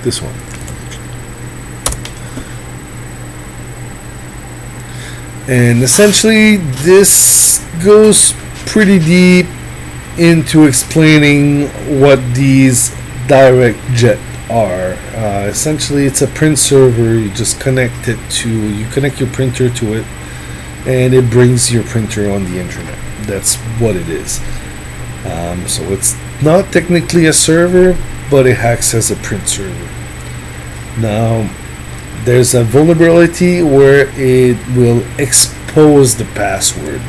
This one. And essentially this goes pretty deep into explaining what these direct jet are. Essentially it's a print server. You just connect your printer to it, and it brings your printer on the internet. That's what it is. So it's not technically a server, but it acts as a print server. Now, there's a vulnerability where it will expose the password.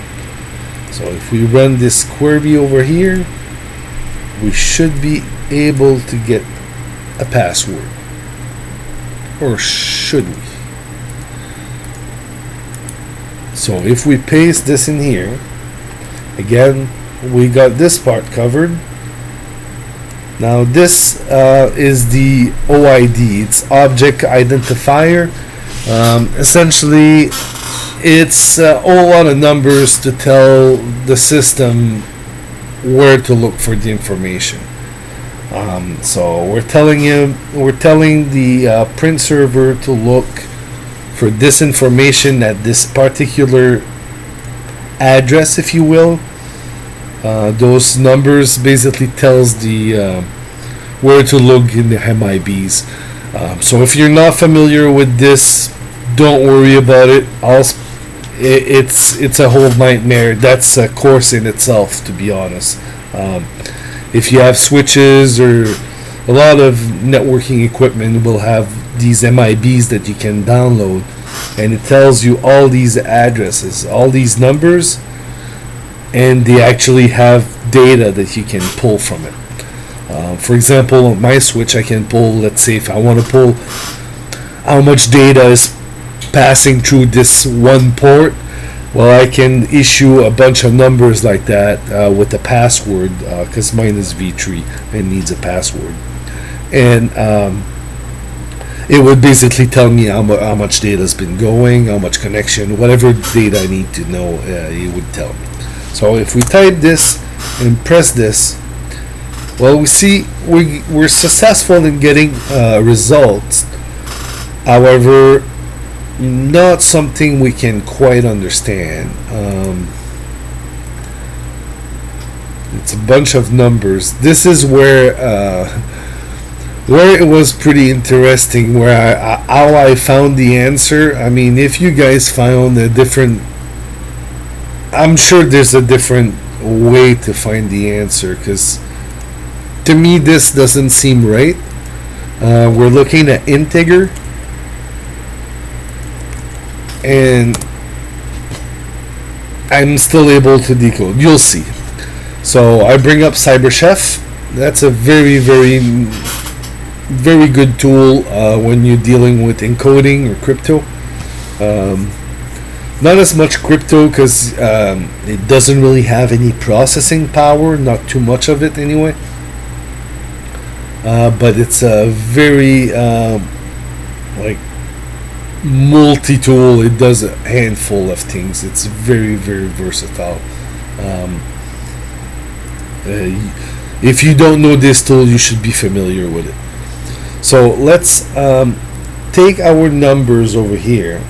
So if we run this query over here, we should be able to get a password. Or should we? So if we paste this in here, again, we got this part covered. Now this is the OID. It's Object Identifier. Essentially, it's a whole lot of numbers to tell the system where to look for the information. So we're telling the print server to look for this information at this particular address, if you will. Those numbers basically tells the where to look in the MIBs. So if you're not familiar with this, don't worry about it. It's a whole nightmare. That's a course in itself, to be honest. If you have switches or a lot of networking equipment will have these MIBs that you can download, and it tells you all these addresses, all these numbers, and they actually have data that you can pull from it. For example, on my switch, I can pull, let's say if I want to pull how much data is passing through this one port, well, I can issue a bunch of numbers like that with a password, because mine is V3 and needs a password. And it would basically tell me how much data has been going, how much connection, whatever data I need to know, it would tell me. So if we type this and press this, well, we see we're successful in getting results. However, not something we can quite understand. It's a bunch of numbers. This is where it was pretty interesting, where how I found the answer. I mean, if you guys found a different, I'm sure there's a different way to find the answer, because to me this doesn't seem right. We're looking at integer, and I'm still able to decode. You'll see. So I bring up CyberChef. That's a very, very, very good tool when you're dealing with encoding or crypto. Not as much crypto, because it doesn't really have any processing power, not too much of it anyway. But it's a very multi-tool. It does a handful of things. It's very, very versatile. If you don't know this tool, you should be familiar with it. So let's take our numbers over here.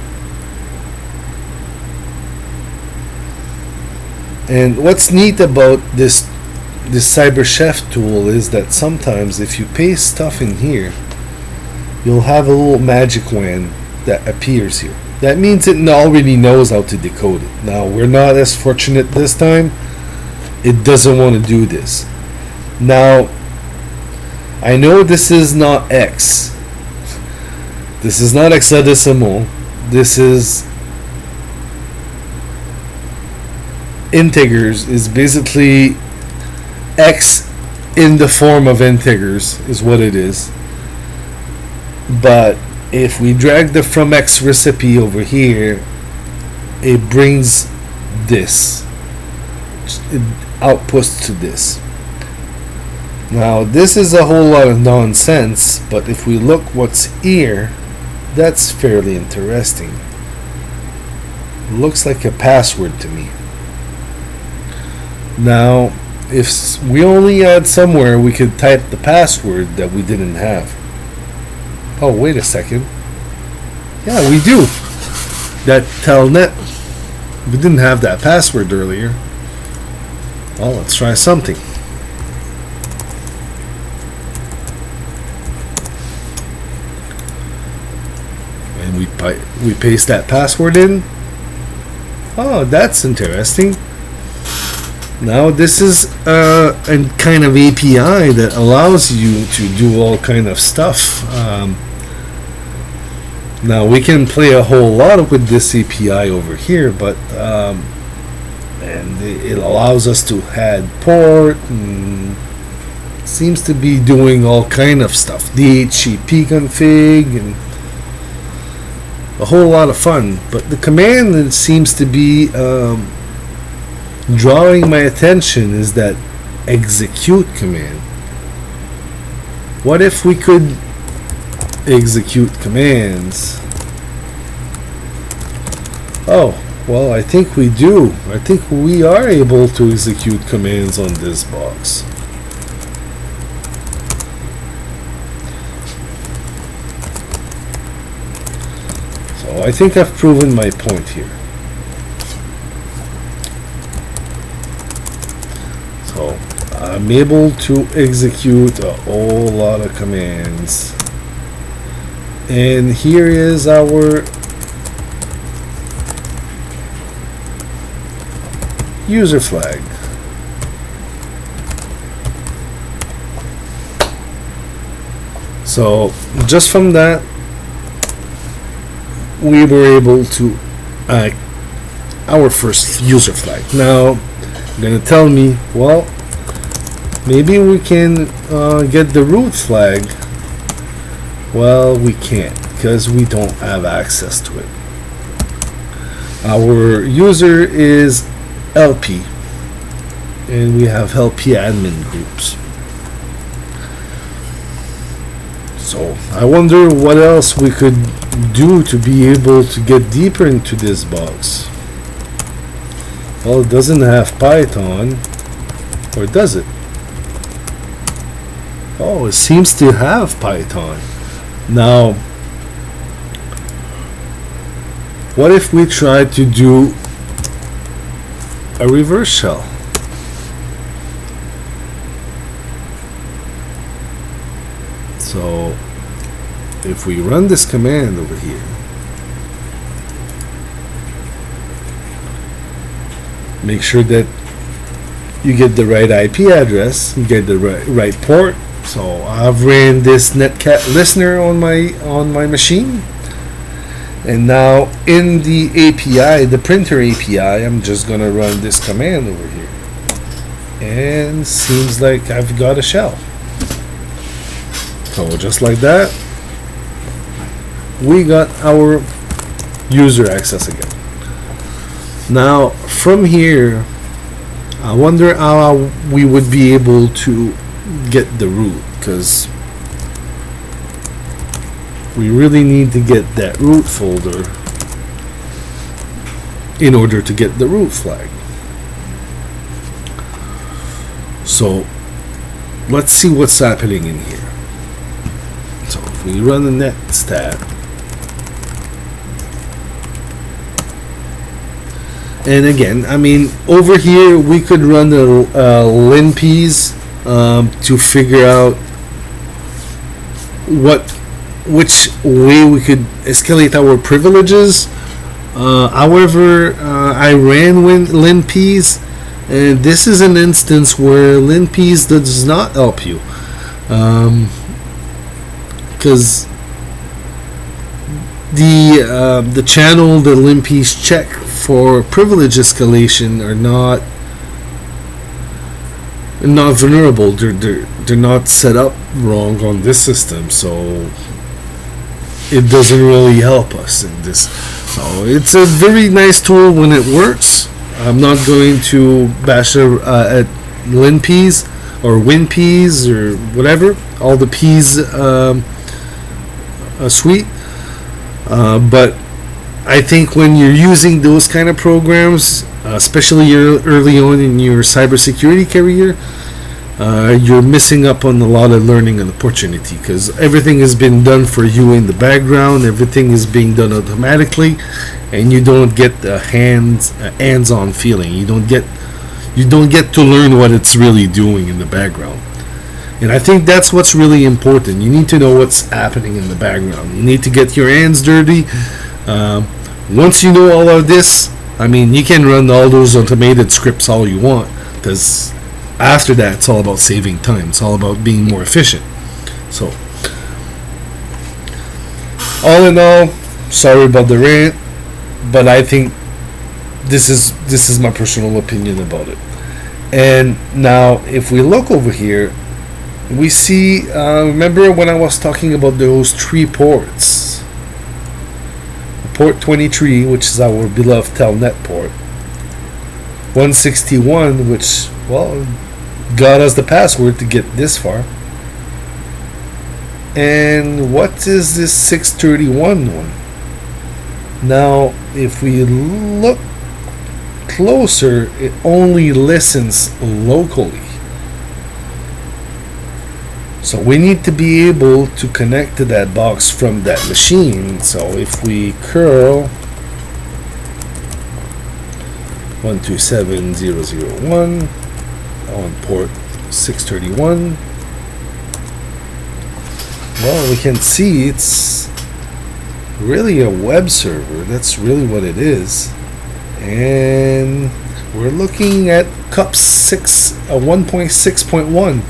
And what's neat about this CyberChef tool is that sometimes if you paste stuff in here, you'll have a little magic wand that appears here. That means it already knows how to decode it. Now, we're not as fortunate this time. It doesn't want to do this. Now, I know this is not X. This is not hexadecimal. This is integers. Is basically X in the form of integers is what it is. But if we drag the from X recipe over here, it brings this. It outputs to this. Now this is a whole lot of nonsense, but if we look what's here, that's fairly interesting. It looks like a password to me. Now if we only had somewhere we could type the password that we didn't have. Oh, wait a second. Yeah, we do. That telnet, we didn't have that password earlier. Well, let's try something. And we paste that password in. Oh, that's interesting. Now this is a kind of API that allows you to do all kind of stuff. Now we can play a whole lot with this API over here, but and it allows us to add port, and seems to be doing all kind of stuff. DHCP config, and a whole lot of fun. But the command that seems to be drawing my attention is that execute command. What if we could execute commands? Oh, well, I think we do. I think we are able to execute commands on this box. So I think I've proven my point here. So I'm able to execute a whole lot of commands. And here is our user flag. So just from that, we were able to our first user flag. Now you're gonna tell me, well, maybe we can get the root flag. Well, we can't because we don't have access to it. Our user is LP, and we have LP admin groups. So I wonder what else we could do to be able to get deeper into this box. Well, it doesn't have Python, or does it? Oh, it seems to have Python. Now, what if we try to do a reverse shell? So if we run this command over here, make sure that you get the right IP address, you get the right port. So I've ran this netcat listener on my machine, and now in the API, the printer API, I'm just gonna run this command over here, and seems like I've got a shell. So just like that, we got our user access again. Now from here, I wonder how we would be able to get the root, because we really need to get that root folder in order to get the root flag. So let's see what's happening in here. So if we run the net stat, and again, I mean, over here we could run the linps to figure out which way we could escalate our privileges. However, I ran linps, and this is an instance where linps does not help you, because the channel the linps check for privilege escalation are not vulnerable. They're not set up wrong on this system, so it doesn't really help us in this. So it's a very nice tool when it works. I'm not going to bash at linps or winps or whatever, all the P's suite, but I think when you're using those kind of programs, especially early on in your cybersecurity career, you're missing up on a lot of learning and opportunity, because everything has been done for you in the background. Everything is being done automatically, and you don't get the hands-on feeling. You don't get to learn what it's really doing in the background. And I think that's what's really important. You need to know what's happening in the background. You need to get your hands dirty. Once you know all of this, I mean, you can run all those automated scripts all you want, because after that, it's all about saving time. It's all about being more efficient. So, all in all, sorry about the rant, but I think this is my personal opinion about it. And now, if we look over here, we see, remember when I was talking about those 3 ports? port 23, which is our beloved telnet port, 161, which, well, got us the password to get this far. And what is this 631 one? Now, if we look closer, it only listens locally. So we need to be able to connect to that box from that machine. So if we curl 127001 on port 631, well, we can see it's really a web server. That's really what it is. And we're looking at CUP 1.6.1.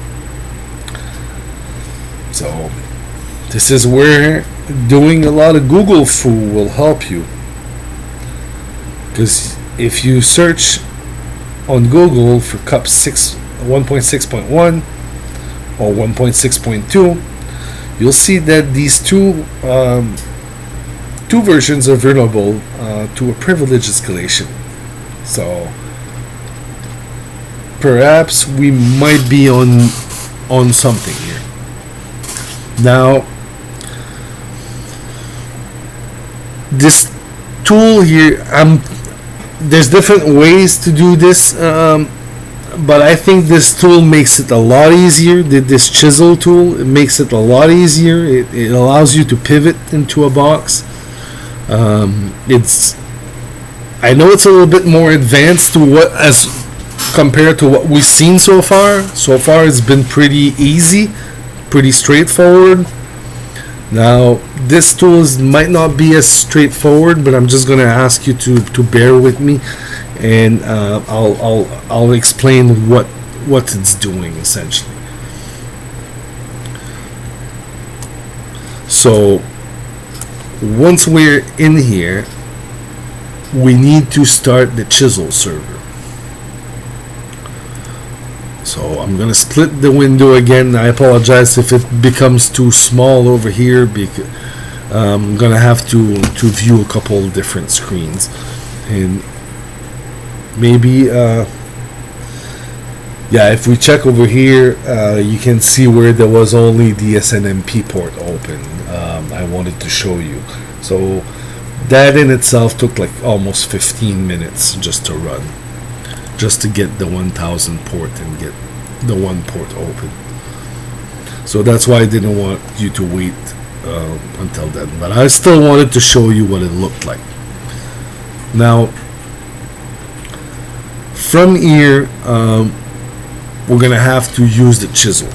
So this is where doing a lot of Google foo will help you, because if you search on Google for CUP 1.6.1 or 1.6.2, you'll see that these two versions are vulnerable to a privilege escalation. So perhaps we might be on something here. Now, this tool here, there's different ways to do this, but I think this tool makes it a lot easier. This chisel tool, it makes it a lot easier. It allows you to pivot into a box. I know it's a little bit more advanced as compared to what we've seen so far. So far, it's been pretty easy, pretty straightforward. Now, this tool might not be as straightforward, but I'm just going to ask you to bear with me, and I'll explain what it's doing essentially. So once we're in here, we need to start the chisel server. So I'm gonna split the window again. I apologize if it becomes too small over here, because I'm gonna have to view a couple of different screens, and maybe if we check over here, you can see where there was only the SNMP port open. I wanted to show you. So that in itself took like almost 15 minutes just to run, just to get the 1000 port and get the one port open. So that's why I didn't want you to wait until then, but I still wanted to show you what it looked like. Now, from here, we're gonna have to use the chisel.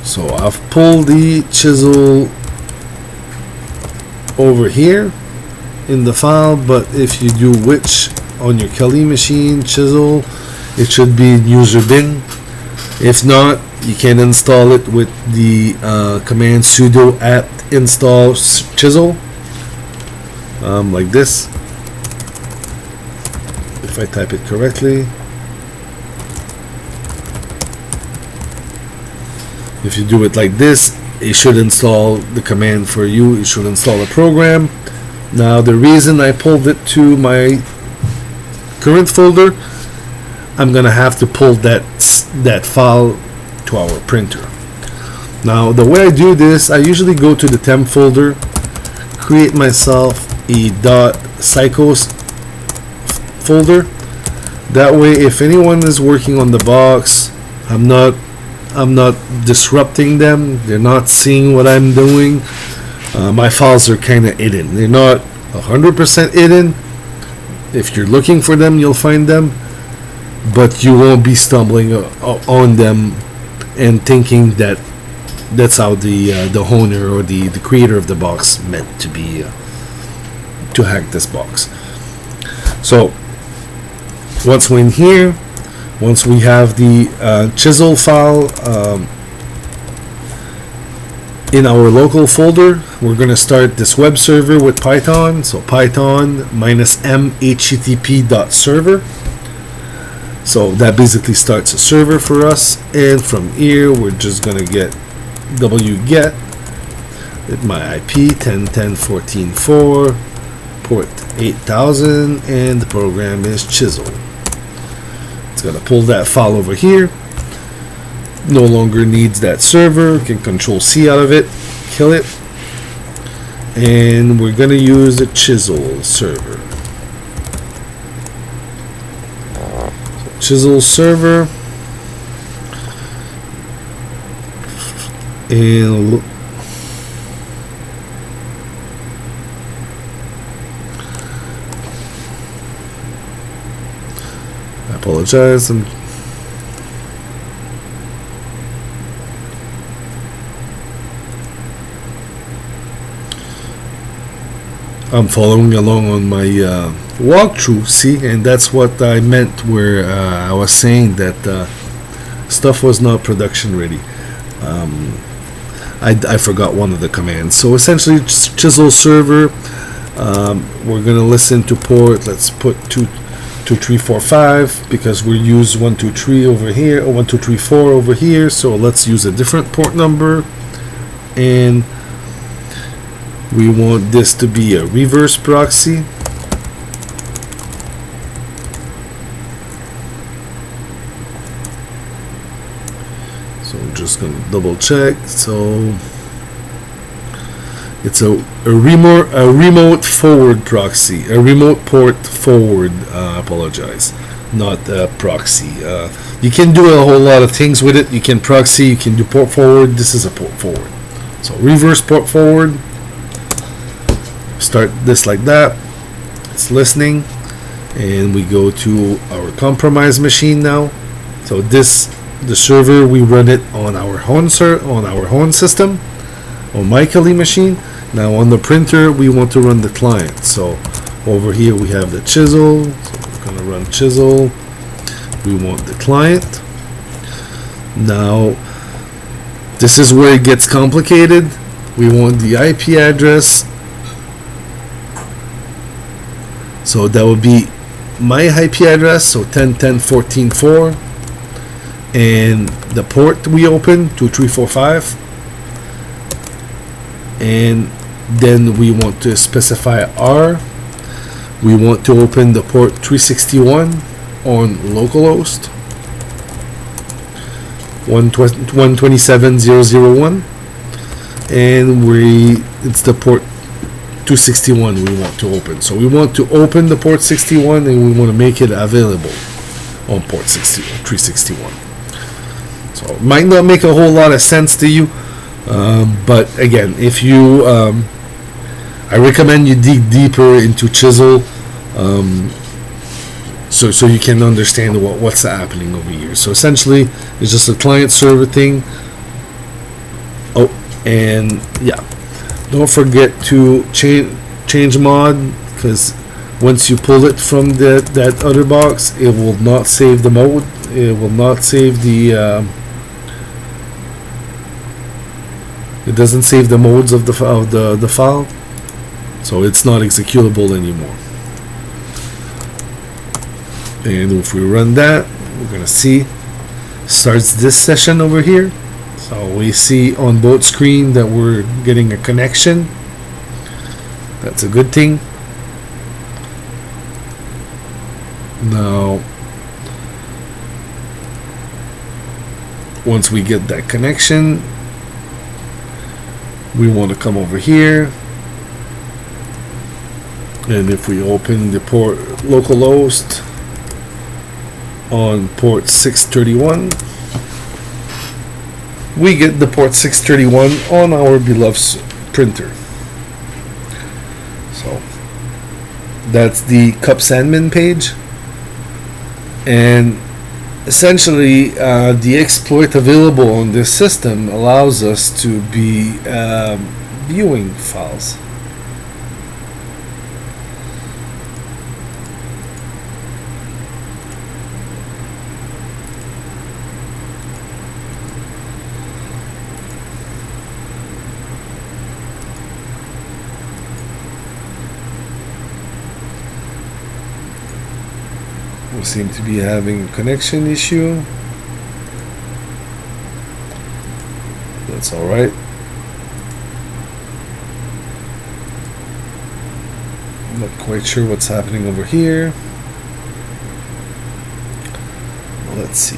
So I've pulled the chisel over here in the file, but if you do which on your Kali machine chisel, it should be in user bin. If not, you can install it with the command sudo apt install chisel, like this, if I type it correctly. If you do it like this, it should install the command for you. It should install a program. Now, the reason I pulled it to my current folder, I'm gonna have to pull that file to our printer. Now, the way I do this, I usually go to the temp folder, create myself a .cyco folder. That way, if anyone is working on the box, I'm not disrupting them. They're not seeing what I'm doing. My files are kind of hidden. They're not 100% hidden. If you're looking for them, you'll find them, but you won't be stumbling on them and thinking that that's how the owner or the creator of the box meant to be to hack this box. So once we're in here, once we have the chisel file in our local folder, we're going to start this web server with Python. So Python -m http.server. So that basically starts a server for us, and from here we're just going to get wget my IP 10.10.14.4, port 8000, and the program is Chisel. It's going to pull that file over here. No longer needs that server. Can Control C out of it, kill it, and we're going to use the Chisel server. So Chisel server, and I apologize. I'm following along on my walkthrough, see, and that's what I meant where I was saying that stuff was not production ready. I forgot one of the commands. So essentially, Chisel server, we're going to listen to port, let's put 22345 because we use 123 over here, or 1234 over here, so let's use a different port number, and we want this to be a reverse proxy. So I'm just going to double check. So it's a remote forward proxy, a remote port forward. I apologize, not a proxy. You can do a whole lot of things with it. You can proxy, you can do port forward. This is a port forward. So reverse port forward. Start this like that. It's listening, and we go to our compromise machine now. So the server, we run it on our home system, on my Kali machine. Now on the printer, we want to run the client. So over here we have the Chisel. So we're going to run Chisel. We want the client. Now this is where it gets complicated. We want the IP address. So that would be my IP address, so 10.10.14.4, and the port we open 2345, and then we want to specify R. We want to open the port 361 on localhost 127.0.0.1, and it's the port 261 we want to open. So we want to open the port 61, and we want to make it available on port 361. So it might not make a whole lot of sense to you, but again, if you I recommend you dig deeper into Chisel, so you can understand what's happening over here. So essentially it's just a client server thing. Oh, and yeah, don't forget to change mod, because once you pull it from that other box, it will not save the mode. It will not save the. It doesn't save the modes of the file, so it's not executable anymore. And if we run that, we're gonna see starts this session over here. So we see on both screen that we're getting a connection. That's a good thing. Now, once we get that connection, we want to come over here, and if we open the port localhost on port 631, we get the port 631 on our beloved printer. So that's the cups admin page, and essentially the exploit available on this system allows us to be viewing files. We seem to be having a connection issue. That's all right. Not quite sure what's happening over here. Let's see.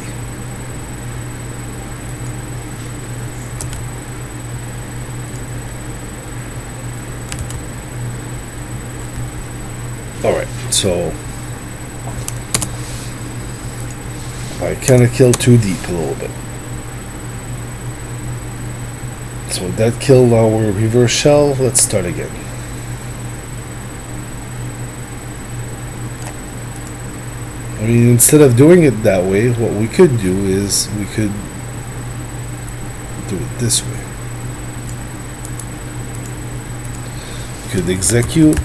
Alright, so I kind of killed too deep a little bit. So that killed our reverse shell. Let's start again. I mean, instead of doing it that way, what we could do is we could do it this way. We could execute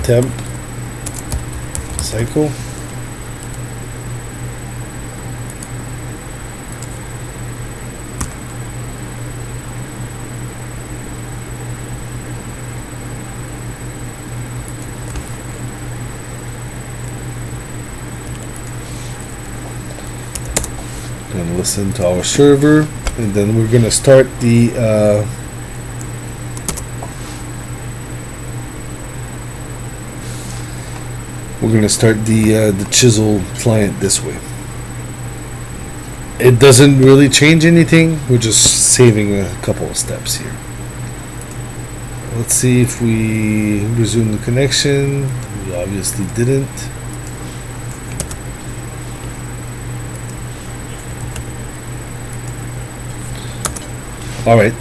temp cycle. And listen to our server, and then we're gonna start the chisel client this way. It doesn't really change anything. We're just saving a couple of steps here. Let's see if we resume the connection. We obviously didn't. Alright,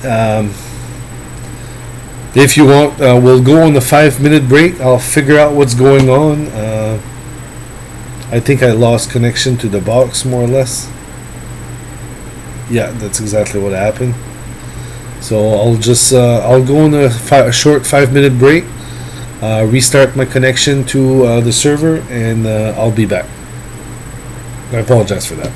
if you want, we'll go on a 5-minute break. I'll figure out what's going on. I think I lost connection to the box, more or less. Yeah, that's exactly what happened. So I'll just, I'll go on a short 5-minute break, restart my connection to the server, and I'll be back. I apologize for that.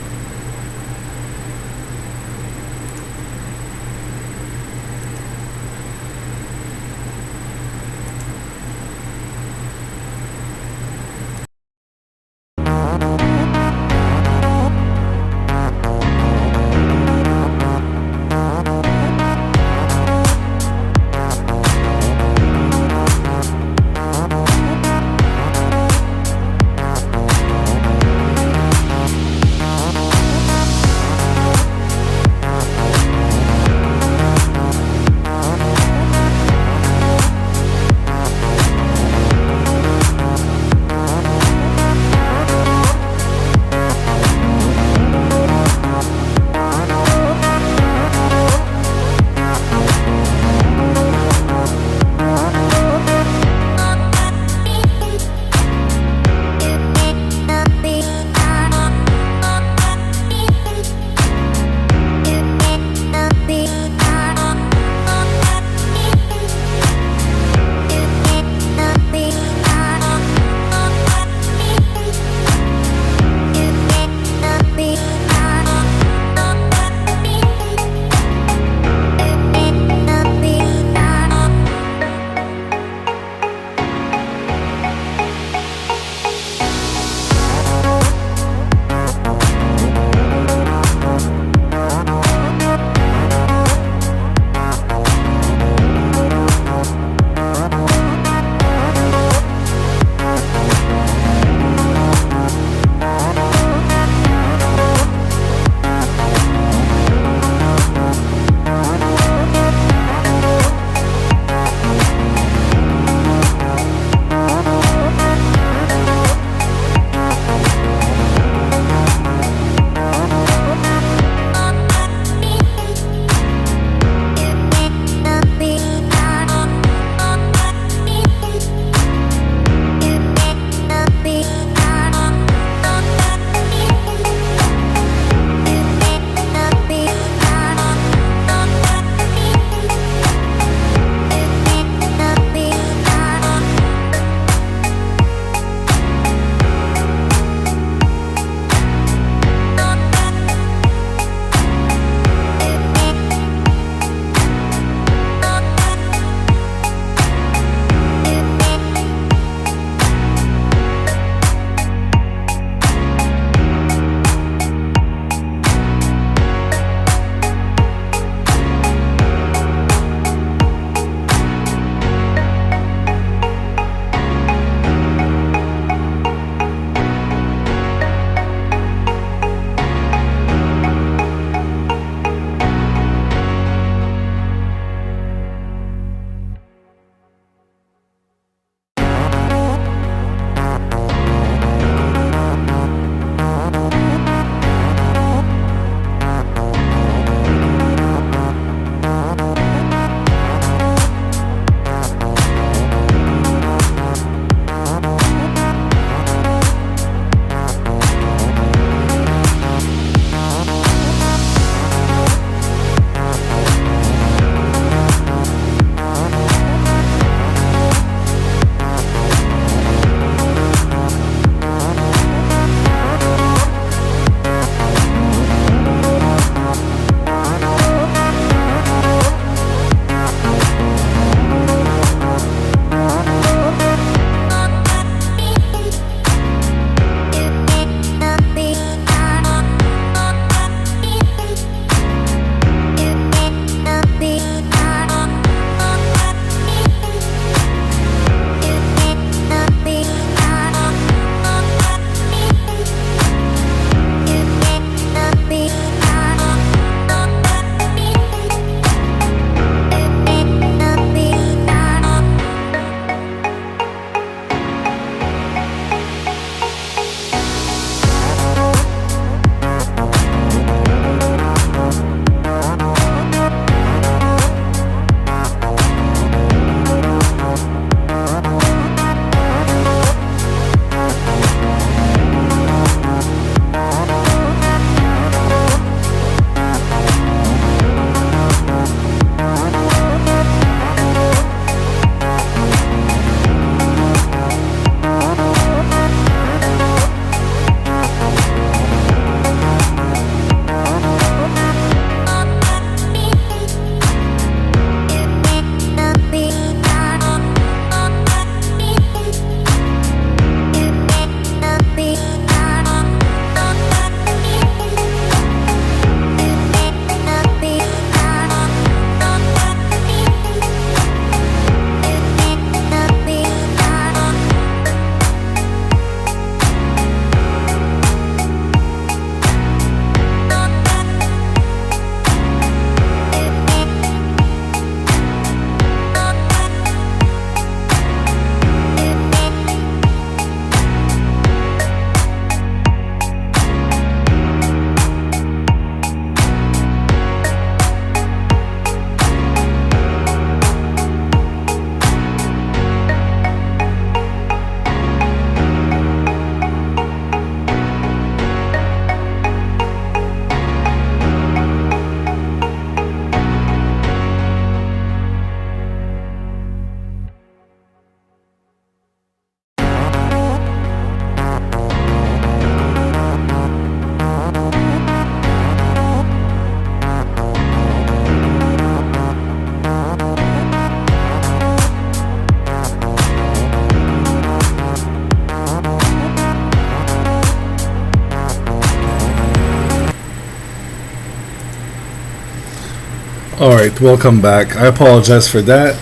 All right, welcome back. I apologize for that.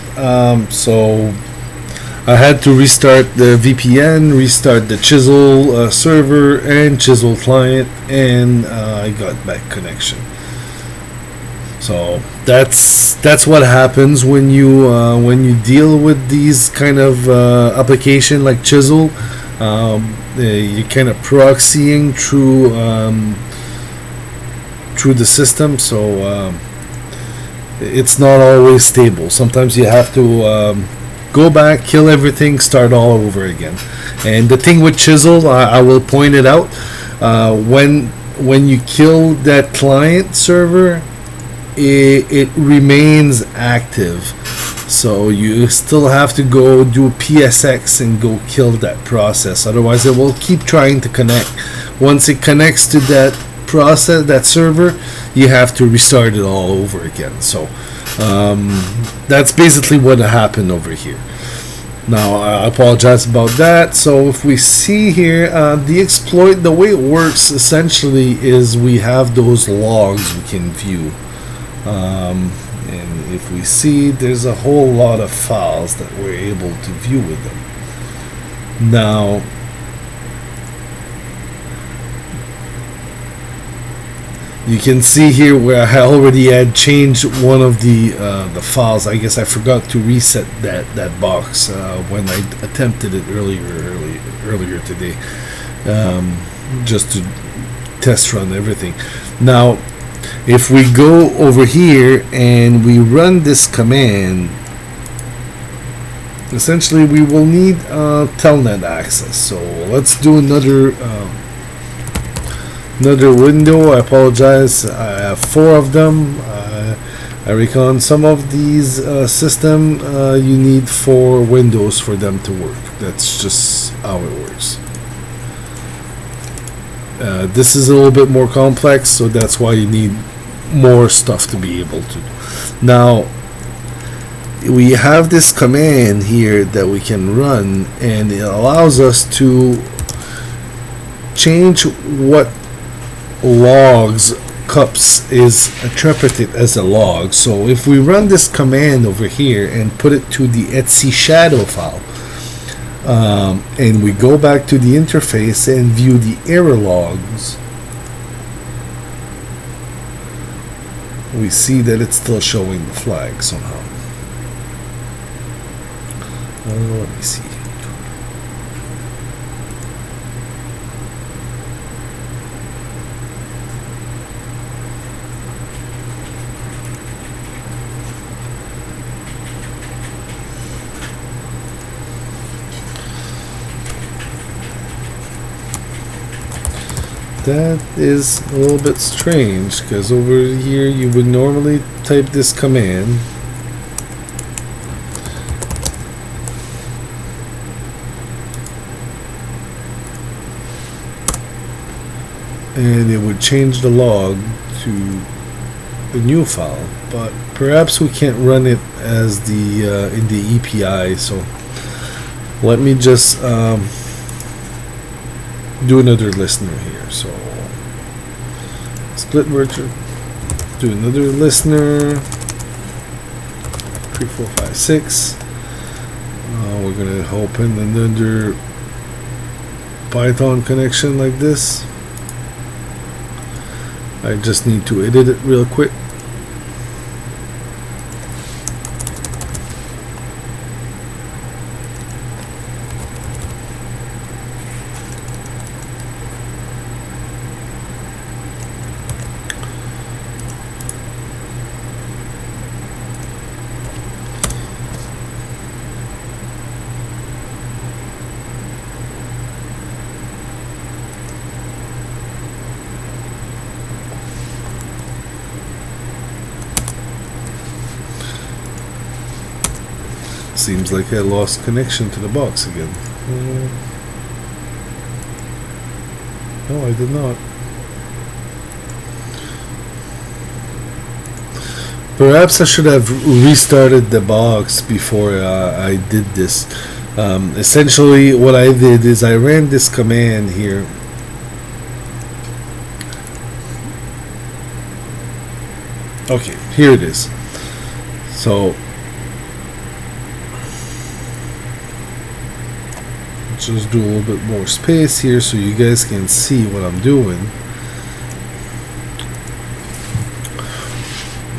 So I had to restart the VPN, restart the Chisel server and Chisel client, and I got back connection. So that's what happens when you deal with these kind of application like Chisel. You're kind of proxying through the system, so it's not always stable. Sometimes you have to go back, kill everything, start all over again. And the thing with Chisel, I will point it out, when you kill that client server, it remains active. So you still have to go do PSX and go kill that process. Otherwise, it will keep trying to connect. Once it connects to that process, that server, you have to restart it all over again. So that's basically what happened over here. Now I apologize about that. So if we see here, the exploit, the way it works essentially is we have those logs we can view, and if we see, there's a whole lot of files that we're able to view with them. Now you can see here where I already had changed one of the files. I guess I forgot to reset that box when I attempted it earlier today, just to test run everything. Now, if we go over here and we run this command, essentially we will need telnet access. So let's do another window. I apologize. I have 4 of them. I reckon some of these system you need 4 windows for them to work. That's just how it works. This is a little bit more complex, so that's why you need more stuff to be able to. Now we have this command here that we can run, and it allows us to change what logs cups is interpreted as a log. So if we run this command over here and put it to the etc shadow file, and we go back to the interface and view the error logs, we see that it's still showing the flag somehow. Let me see. That is a little bit strange, because over here you would normally type this command and it would change the log to the new file, but perhaps we can't run it as the in the EPI. So let me just do another listener here. So split virtual, do another listener 3, 4, 5, 6. We're gonna open another Python connection like this. I just need to edit it real quick. Seems like I lost connection to the box again. No, I did not. Perhaps I should have restarted the box before I did this. Essentially what I did is I ran this command here. Okay, here it is. So just do a little bit more space here so you guys can see what I'm doing.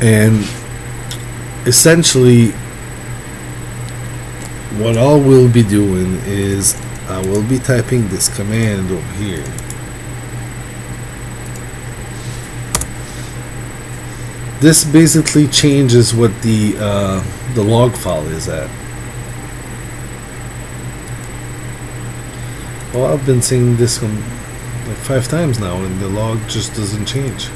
And essentially what I will be doing is I will be typing this command over here. This basically changes what the log file is at. Well, I've been saying this like 5 times now, and the log just doesn't change.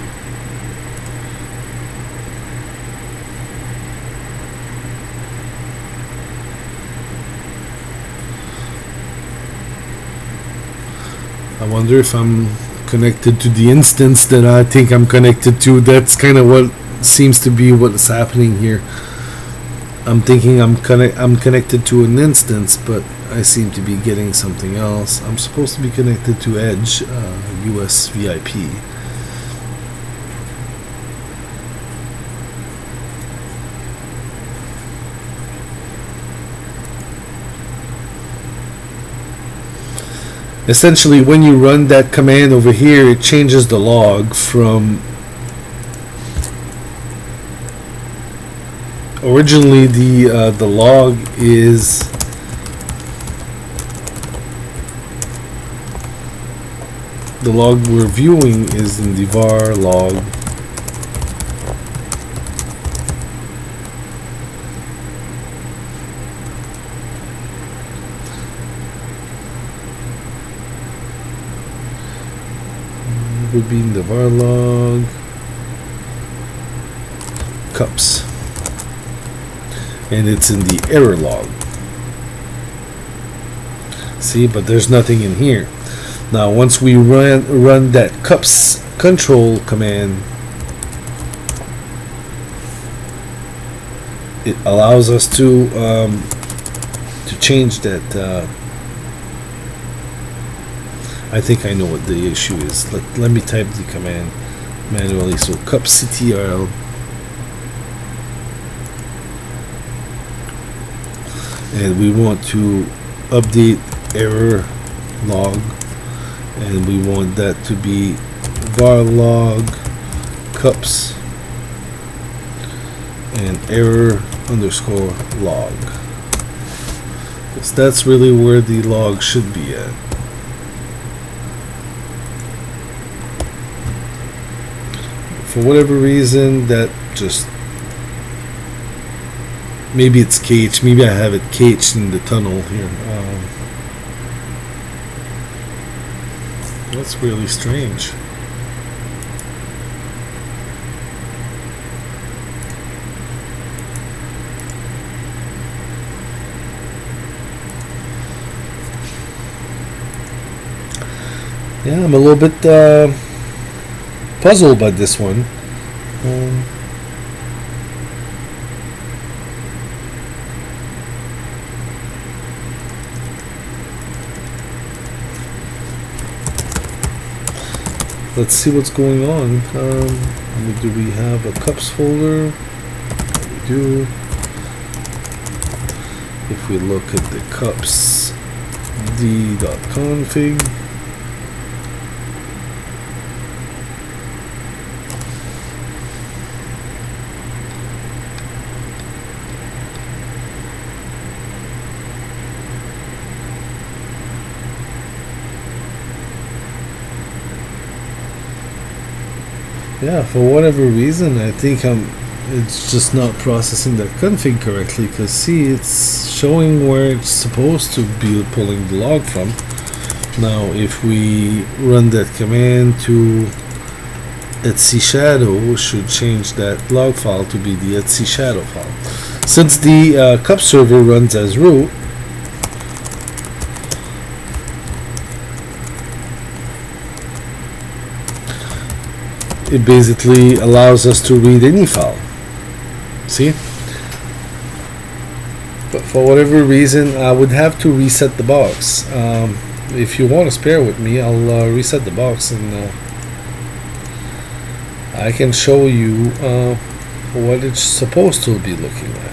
I wonder if I'm connected to the instance that I think I'm connected to. That's kind of what seems to be what's happening here. I'm thinking I'm connected to an instance, but I seem to be getting something else. I'm supposed to be connected to Edge, US VIP. Essentially, when you run that command over here, it changes the log from originally the log is the log we're viewing is in the var log would be in the var log cups, and it's in the error log. See, but there's nothing in here. Now once we run that cups control command, it allows us to change that. I think I know what the issue is. Let me type the command manually. So cupctl, and we want to update error log, and we want that to be var log cups and error underscore log, because that's really where the log should be at. For whatever reason, that just, maybe it's caged, maybe I have it caged in the tunnel here. That's really strange. Yeah, I'm a little bit puzzled by this one. Let's see what's going on. Do we have a cups folder? We do. If we look at the cups d.config, yeah, for whatever reason, I think it's just not processing that config correctly, because see, it's showing where it's supposed to be pulling the log from. Now if we run that command to etc shadow, we should change that log file to be the etc shadow file. Since the cup server runs as root, it basically allows us to read any file. See? But for whatever reason, I would have to reset the box. If you want to spare with me, I'll reset the box, and I can show you what it's supposed to be looking at.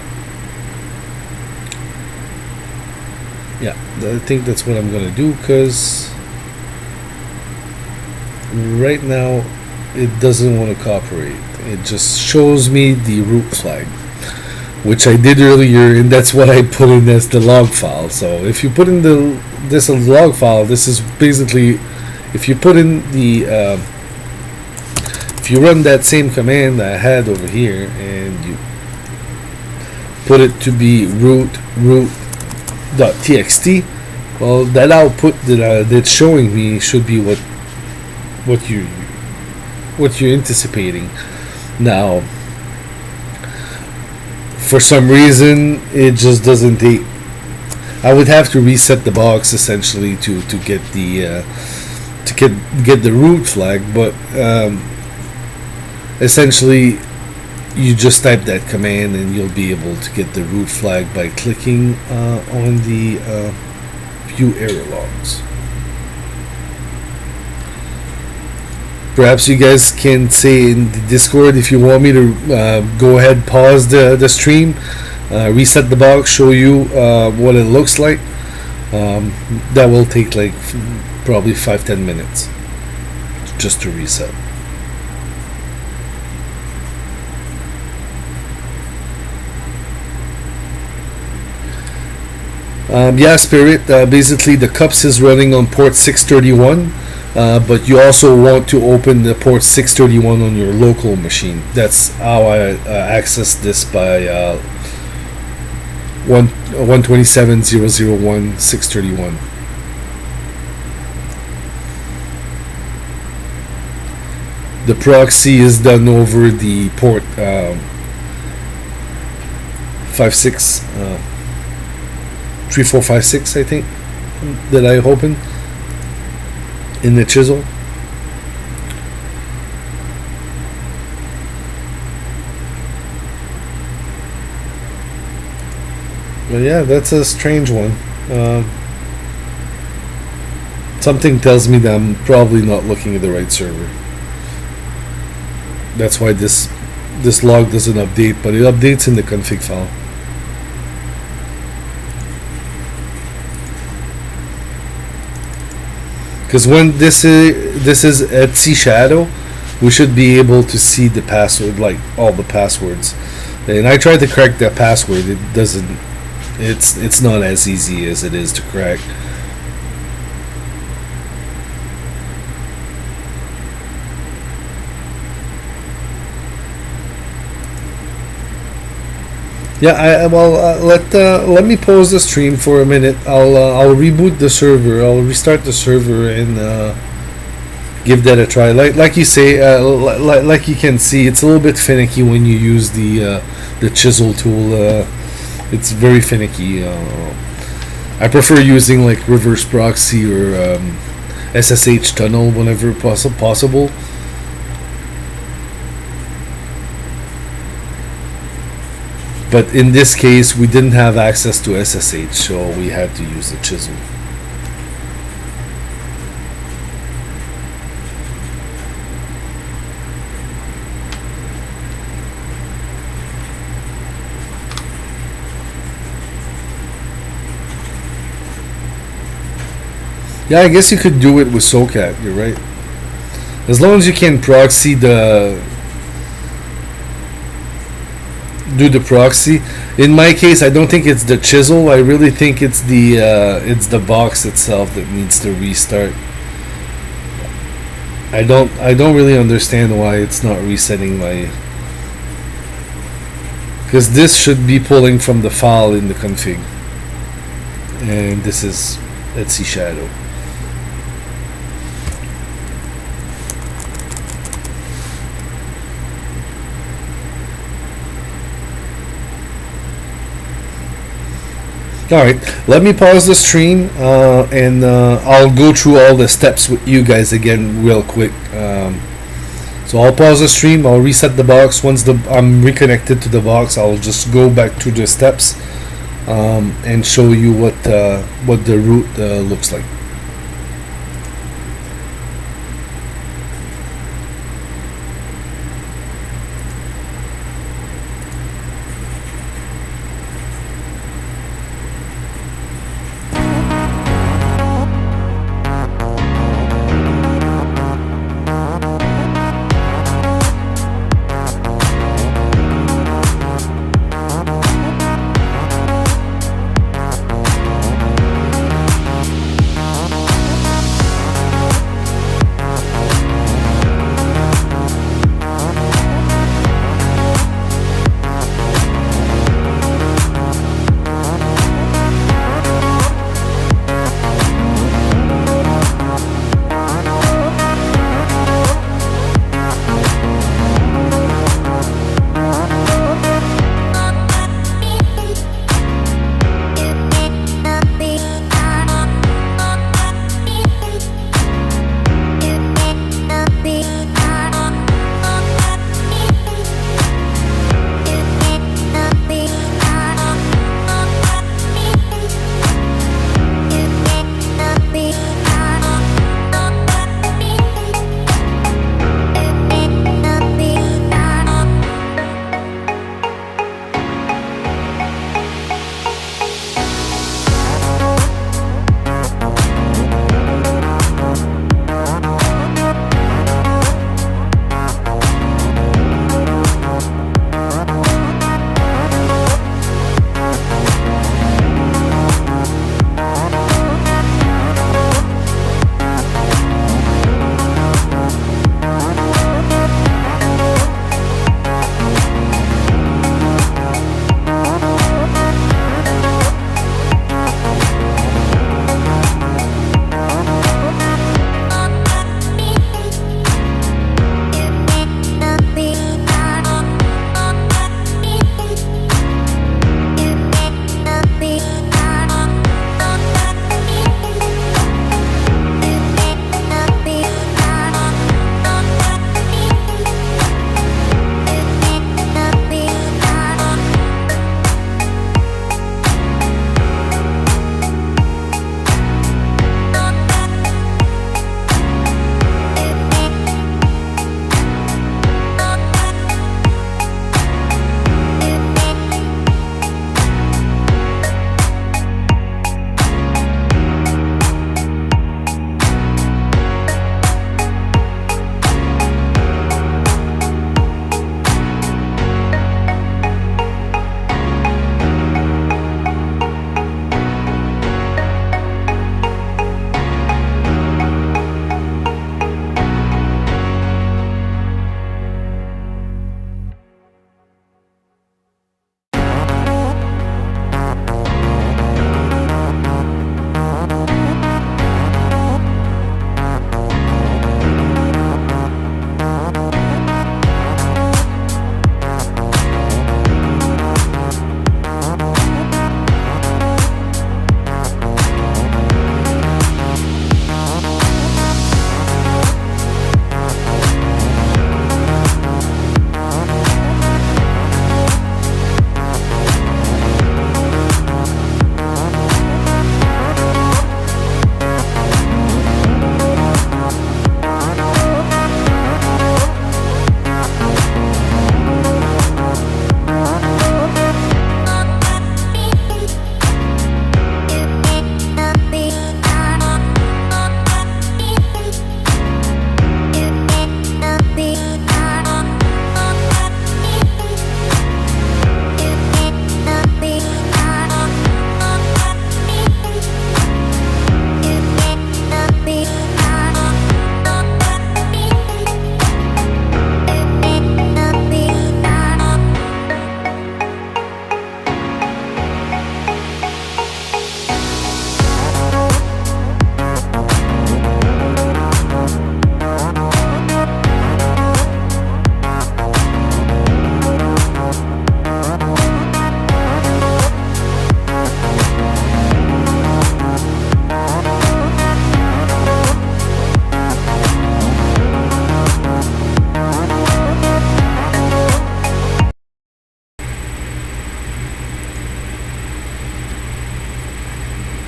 Yeah, I think that's what I'm gonna do, because right now it doesn't want to cooperate. It just shows me the root flag, which I did earlier, and that's what I put in as the log file. So if you put in this as log file, this is basically, if you put in the if you run that same command I had over here and you put it to be root.txt, well, that output that's showing me should be what you're anticipating. Now, for some reason, it just doesn't take. I would have to reset the box essentially to get the get the root flag, but essentially you just type that command and you'll be able to get the root flag by clicking on the view error logs. Perhaps you guys can say in the Discord if you want me to go ahead, pause the stream, reset the box, show you what it looks like. That will take like probably 5-10 minutes just to reset. Yeah, Spirit, basically the cups is running on port 631. But you also want to open the port 631 on your local machine. That's how I access this by 127.0.0.1.631. The proxy is done over the port 3456, I think, that I opened in the chisel. But yeah, that's a strange one. Something tells me that I'm probably not looking at the right server. That's why this log doesn't update, but it updates in the config file. Because when this is at C shadow, we should be able to see the password, like all the passwords. And I tried to crack that password. It doesn't. It's not as easy as it is to crack. Yeah, let me pause the stream for a minute. I'll reboot the server. I'll restart the server and give that a try. Like you say, like you can see, it's a little bit finicky when you use the chisel tool. It's very finicky. I prefer using like reverse proxy or SSH tunnel whenever possible. But in this case, we didn't have access to SSH, so we had to use the chisel. Yeah, I guess you could do it with SOCAT, you're right. As long as you can proxy do the proxy. In my case, I don't think it's the chisel. I really think it's the box itself that needs to restart. I don't really understand why it's not resetting my, because this should be pulling from the file in the config, and this is at C shadow. Alright, let me pause the stream and I'll go through all the steps with you guys again real quick. So I'll pause the stream, I'll reset the box. Once I'm reconnected to the box, I'll just go back to the steps and show you what the root looks like.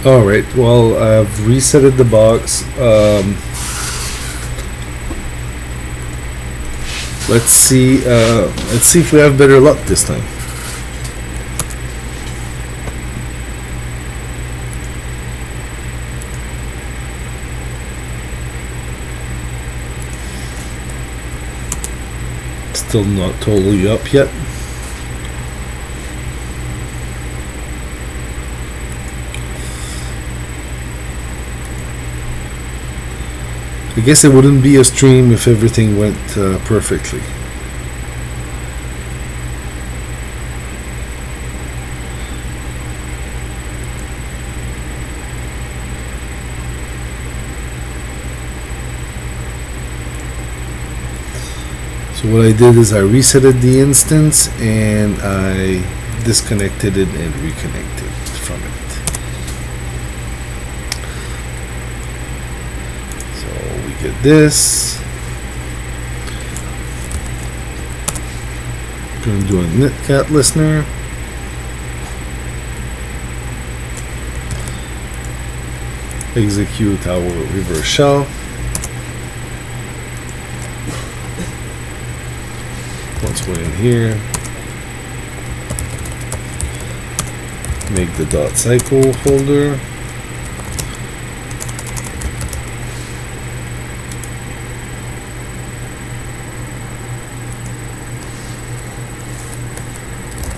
All right. Well, I've resetted the box. Let's see. Let's see if we have better luck this time. Still not totally up yet. I guess it wouldn't be a stream if everything went perfectly. So what I did is I resetted the instance and I disconnected it and reconnected from it. Get this. Going to do a netcat listener. Execute our reverse shell. Once we're in here, make the .cyco folder.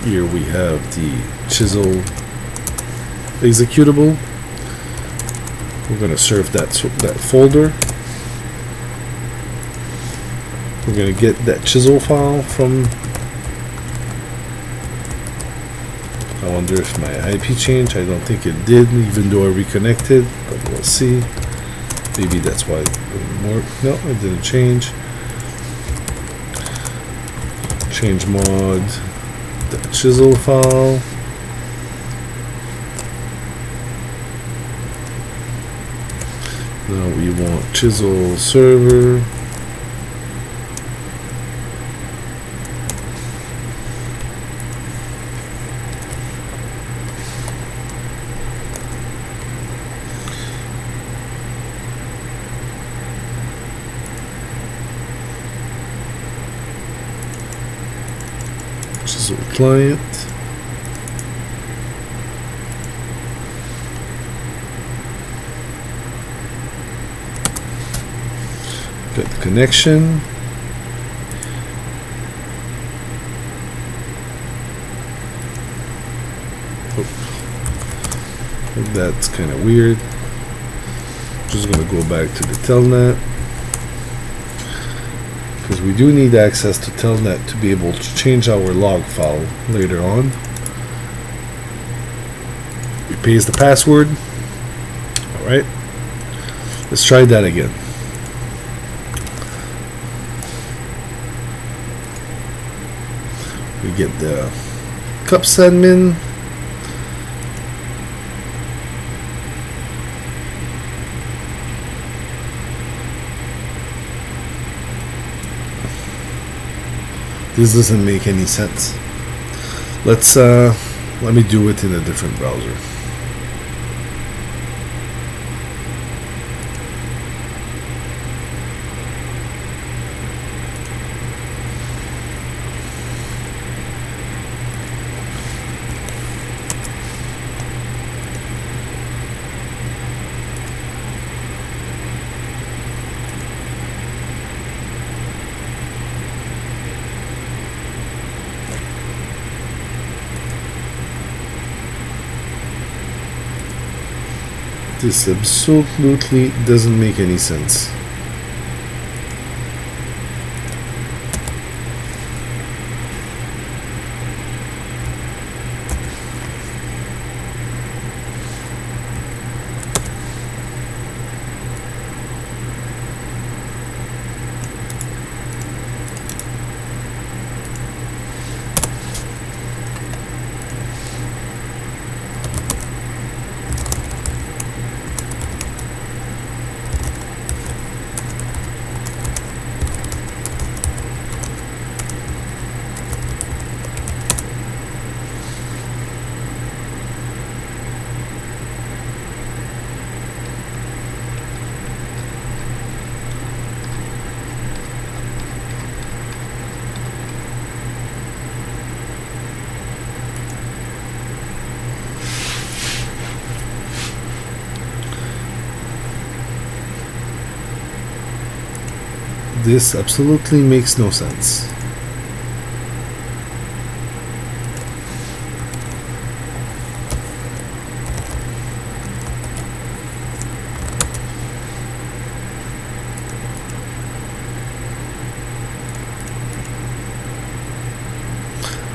Here we have the chisel executable. We're going to serve that folder. We're going to get that chisel file from. I wonder if my IP changed. I don't think it did, even though I reconnected, but we'll see. Maybe that's why it didn't work. No, it didn't change. Change mod. The chisel file. Now we want chisel server. Chisel client. Got the connection. Oh, that's kind of weird. Just going to go back to the telnet, because we do need access to telnet to be able to change our log file later on. We paste the password. Alright, let's try that again. We get the cups admin. This doesn't make any sense. Let me do it in a different browser. This absolutely doesn't make any sense. This absolutely makes no sense.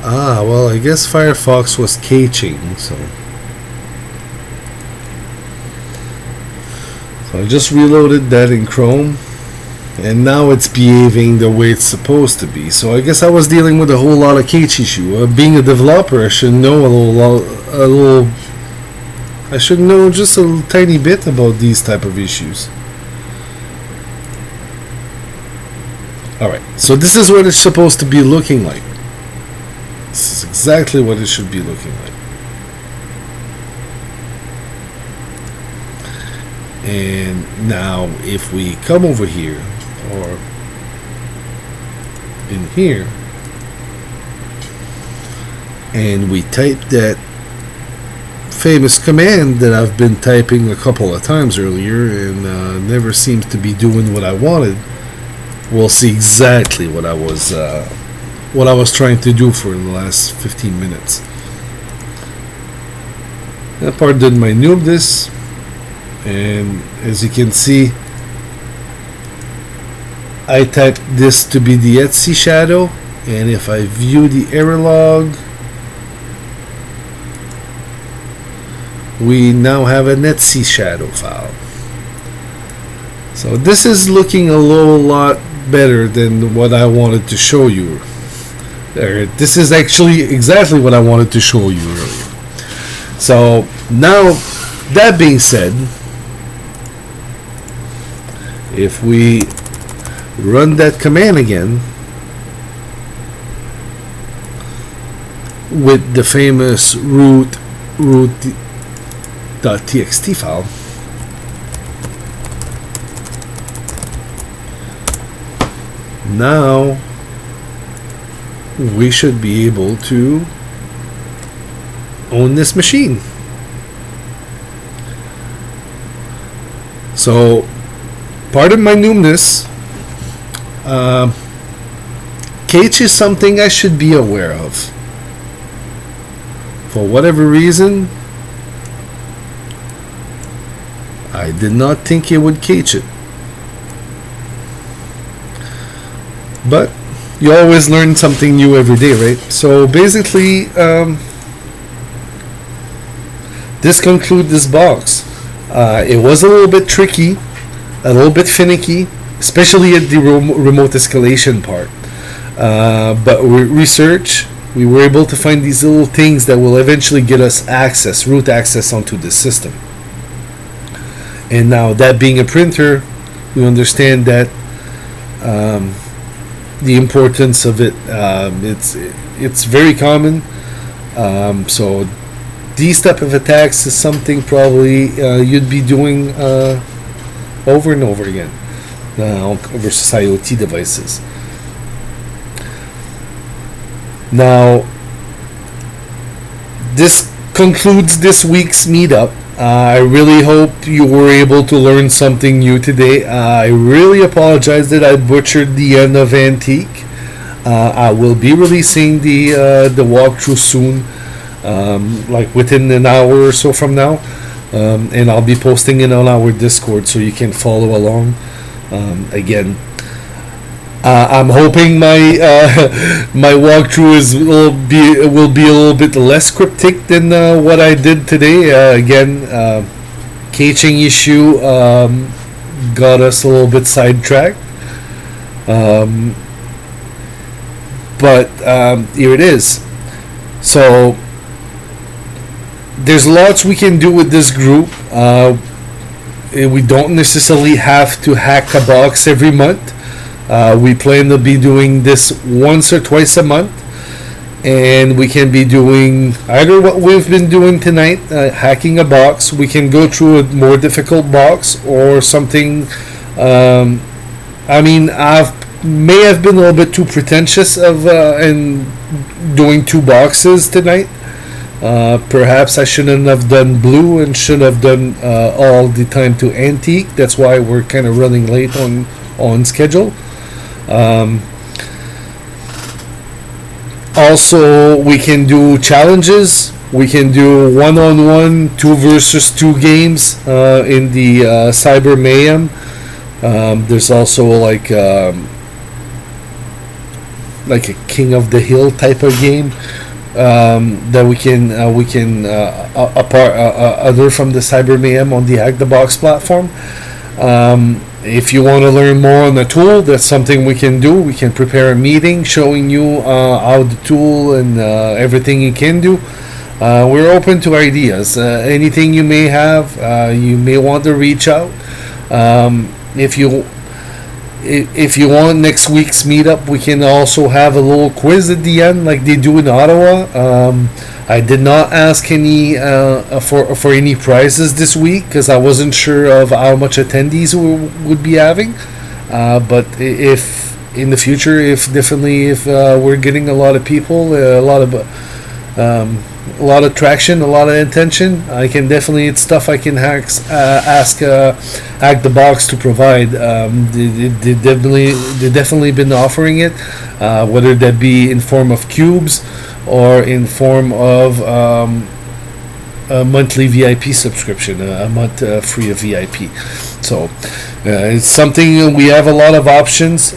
Ah, well, I guess Firefox was caching, so I just reloaded that in Chrome, and now it's behaving the way it's supposed to be. So I guess I was dealing with a whole lot of cache issue. Being a developer, I should know I should know just a tiny bit about these type of issues. Alright, so this is what it's supposed to be looking like. This is exactly what it should be looking like. And now if we come over here, or in here, and we type that famous command that I've been typing a couple of times earlier and never seems to be doing what I wanted, we'll see exactly what I was trying to do for the last 15 minutes. Pardon my noobness, and as you can see, I typed this to be the Etsy shadow, and if I view the error log, we now have an Etsy shadow file. So this is looking a lot better than what I wanted to show you. This is actually exactly what I wanted to show you earlier. So now, that being said, if we run that command again with the famous root.txt file, now we should be able to own this machine. So, pardon my noobness, cache is something I should be aware of. For whatever reason, I did not think it would cache it. But you always learn something new every day, right? So basically, this concludes this box. It was a little bit tricky, a little bit finicky, especially at the remote escalation part. But with research, we were able to find these little things that will eventually get us access, root access onto the system. And now, that being a printer, we understand that the importance of it. It's very common. So these type of attacks is something probably you'd be doing over and over again versus IoT devices. Now, this concludes this week's meetup. I really hope you were able to learn something new today. I really apologize that I butchered the end of Antique. I will be releasing the walkthrough soon, like within an hour or so from now, and I'll be posting it on our Discord so you can follow along. Again, I'm hoping my my walkthrough will be a little bit less cryptic than what I did today. Again, caching issue got us a little bit sidetracked, but here it is. So there's lots we can do with this group. We don't necessarily have to hack a box every month. We plan to be doing this once or twice a month, and we can be doing either what we've been doing tonight, hacking a box. We can go through a more difficult box or something. I mean, I may have been a little bit too pretentious in doing two boxes tonight. Perhaps I shouldn't have done blue and should have done all the time to Antique. That's why we're kind of running late on schedule. Also, we can do challenges. We can do one-on-one, 2 versus 2 games in the Cyber Mayhem. There's also like a King of the Hill type of game that we can other from the Cyber Mayhem on the HackTheBox platform. If you want to learn more on the tool, that's something we can do. We can prepare a meeting showing you how the tool and everything you can do. We're open to ideas. Anything you may have, you may want to reach out. If you want next week's meetup, we can also have a little quiz at the end, like they do in Ottawa. I did not ask any for any prizes this week because I wasn't sure of how much attendees we would be having. But if in the future, if we're getting a lot of people, a lot of traction, a lot of attention, I can definitely, it's stuff I can ask HackTheBox to provide. They definitely been offering it, whether that be in form of cubes or in form of a monthly VIP subscription, a month free of VIP. So it's something, we have a lot of options.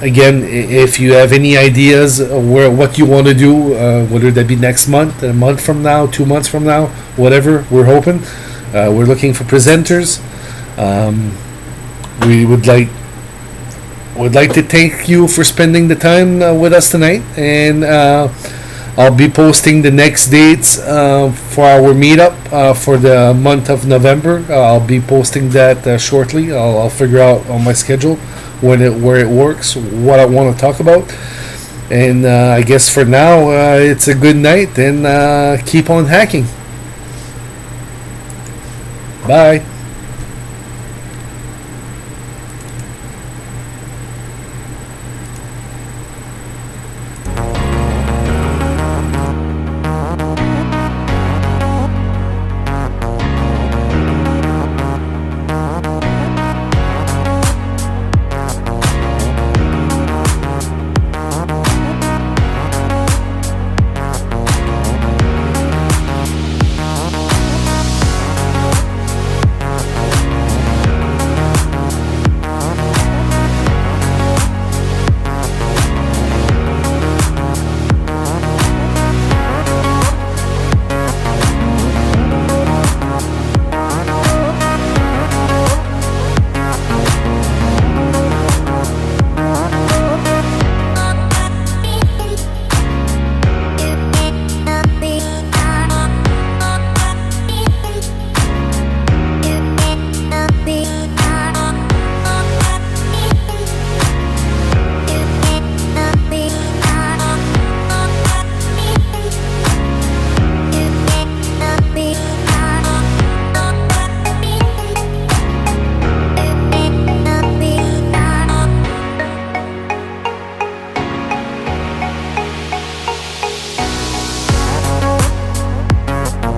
Again, if you have any ideas what you want to do, whether that be next month, a month from now, 2 months from now, whatever, we're hoping. We're looking for presenters. We would like to thank you for spending the time with us tonight, and I'll be posting the next dates for our meetup for the month of November. I'll be posting that shortly. I'll figure out on my schedule where it works, what I want to talk about. And I guess for now, it's a good night, and keep on hacking. Bye.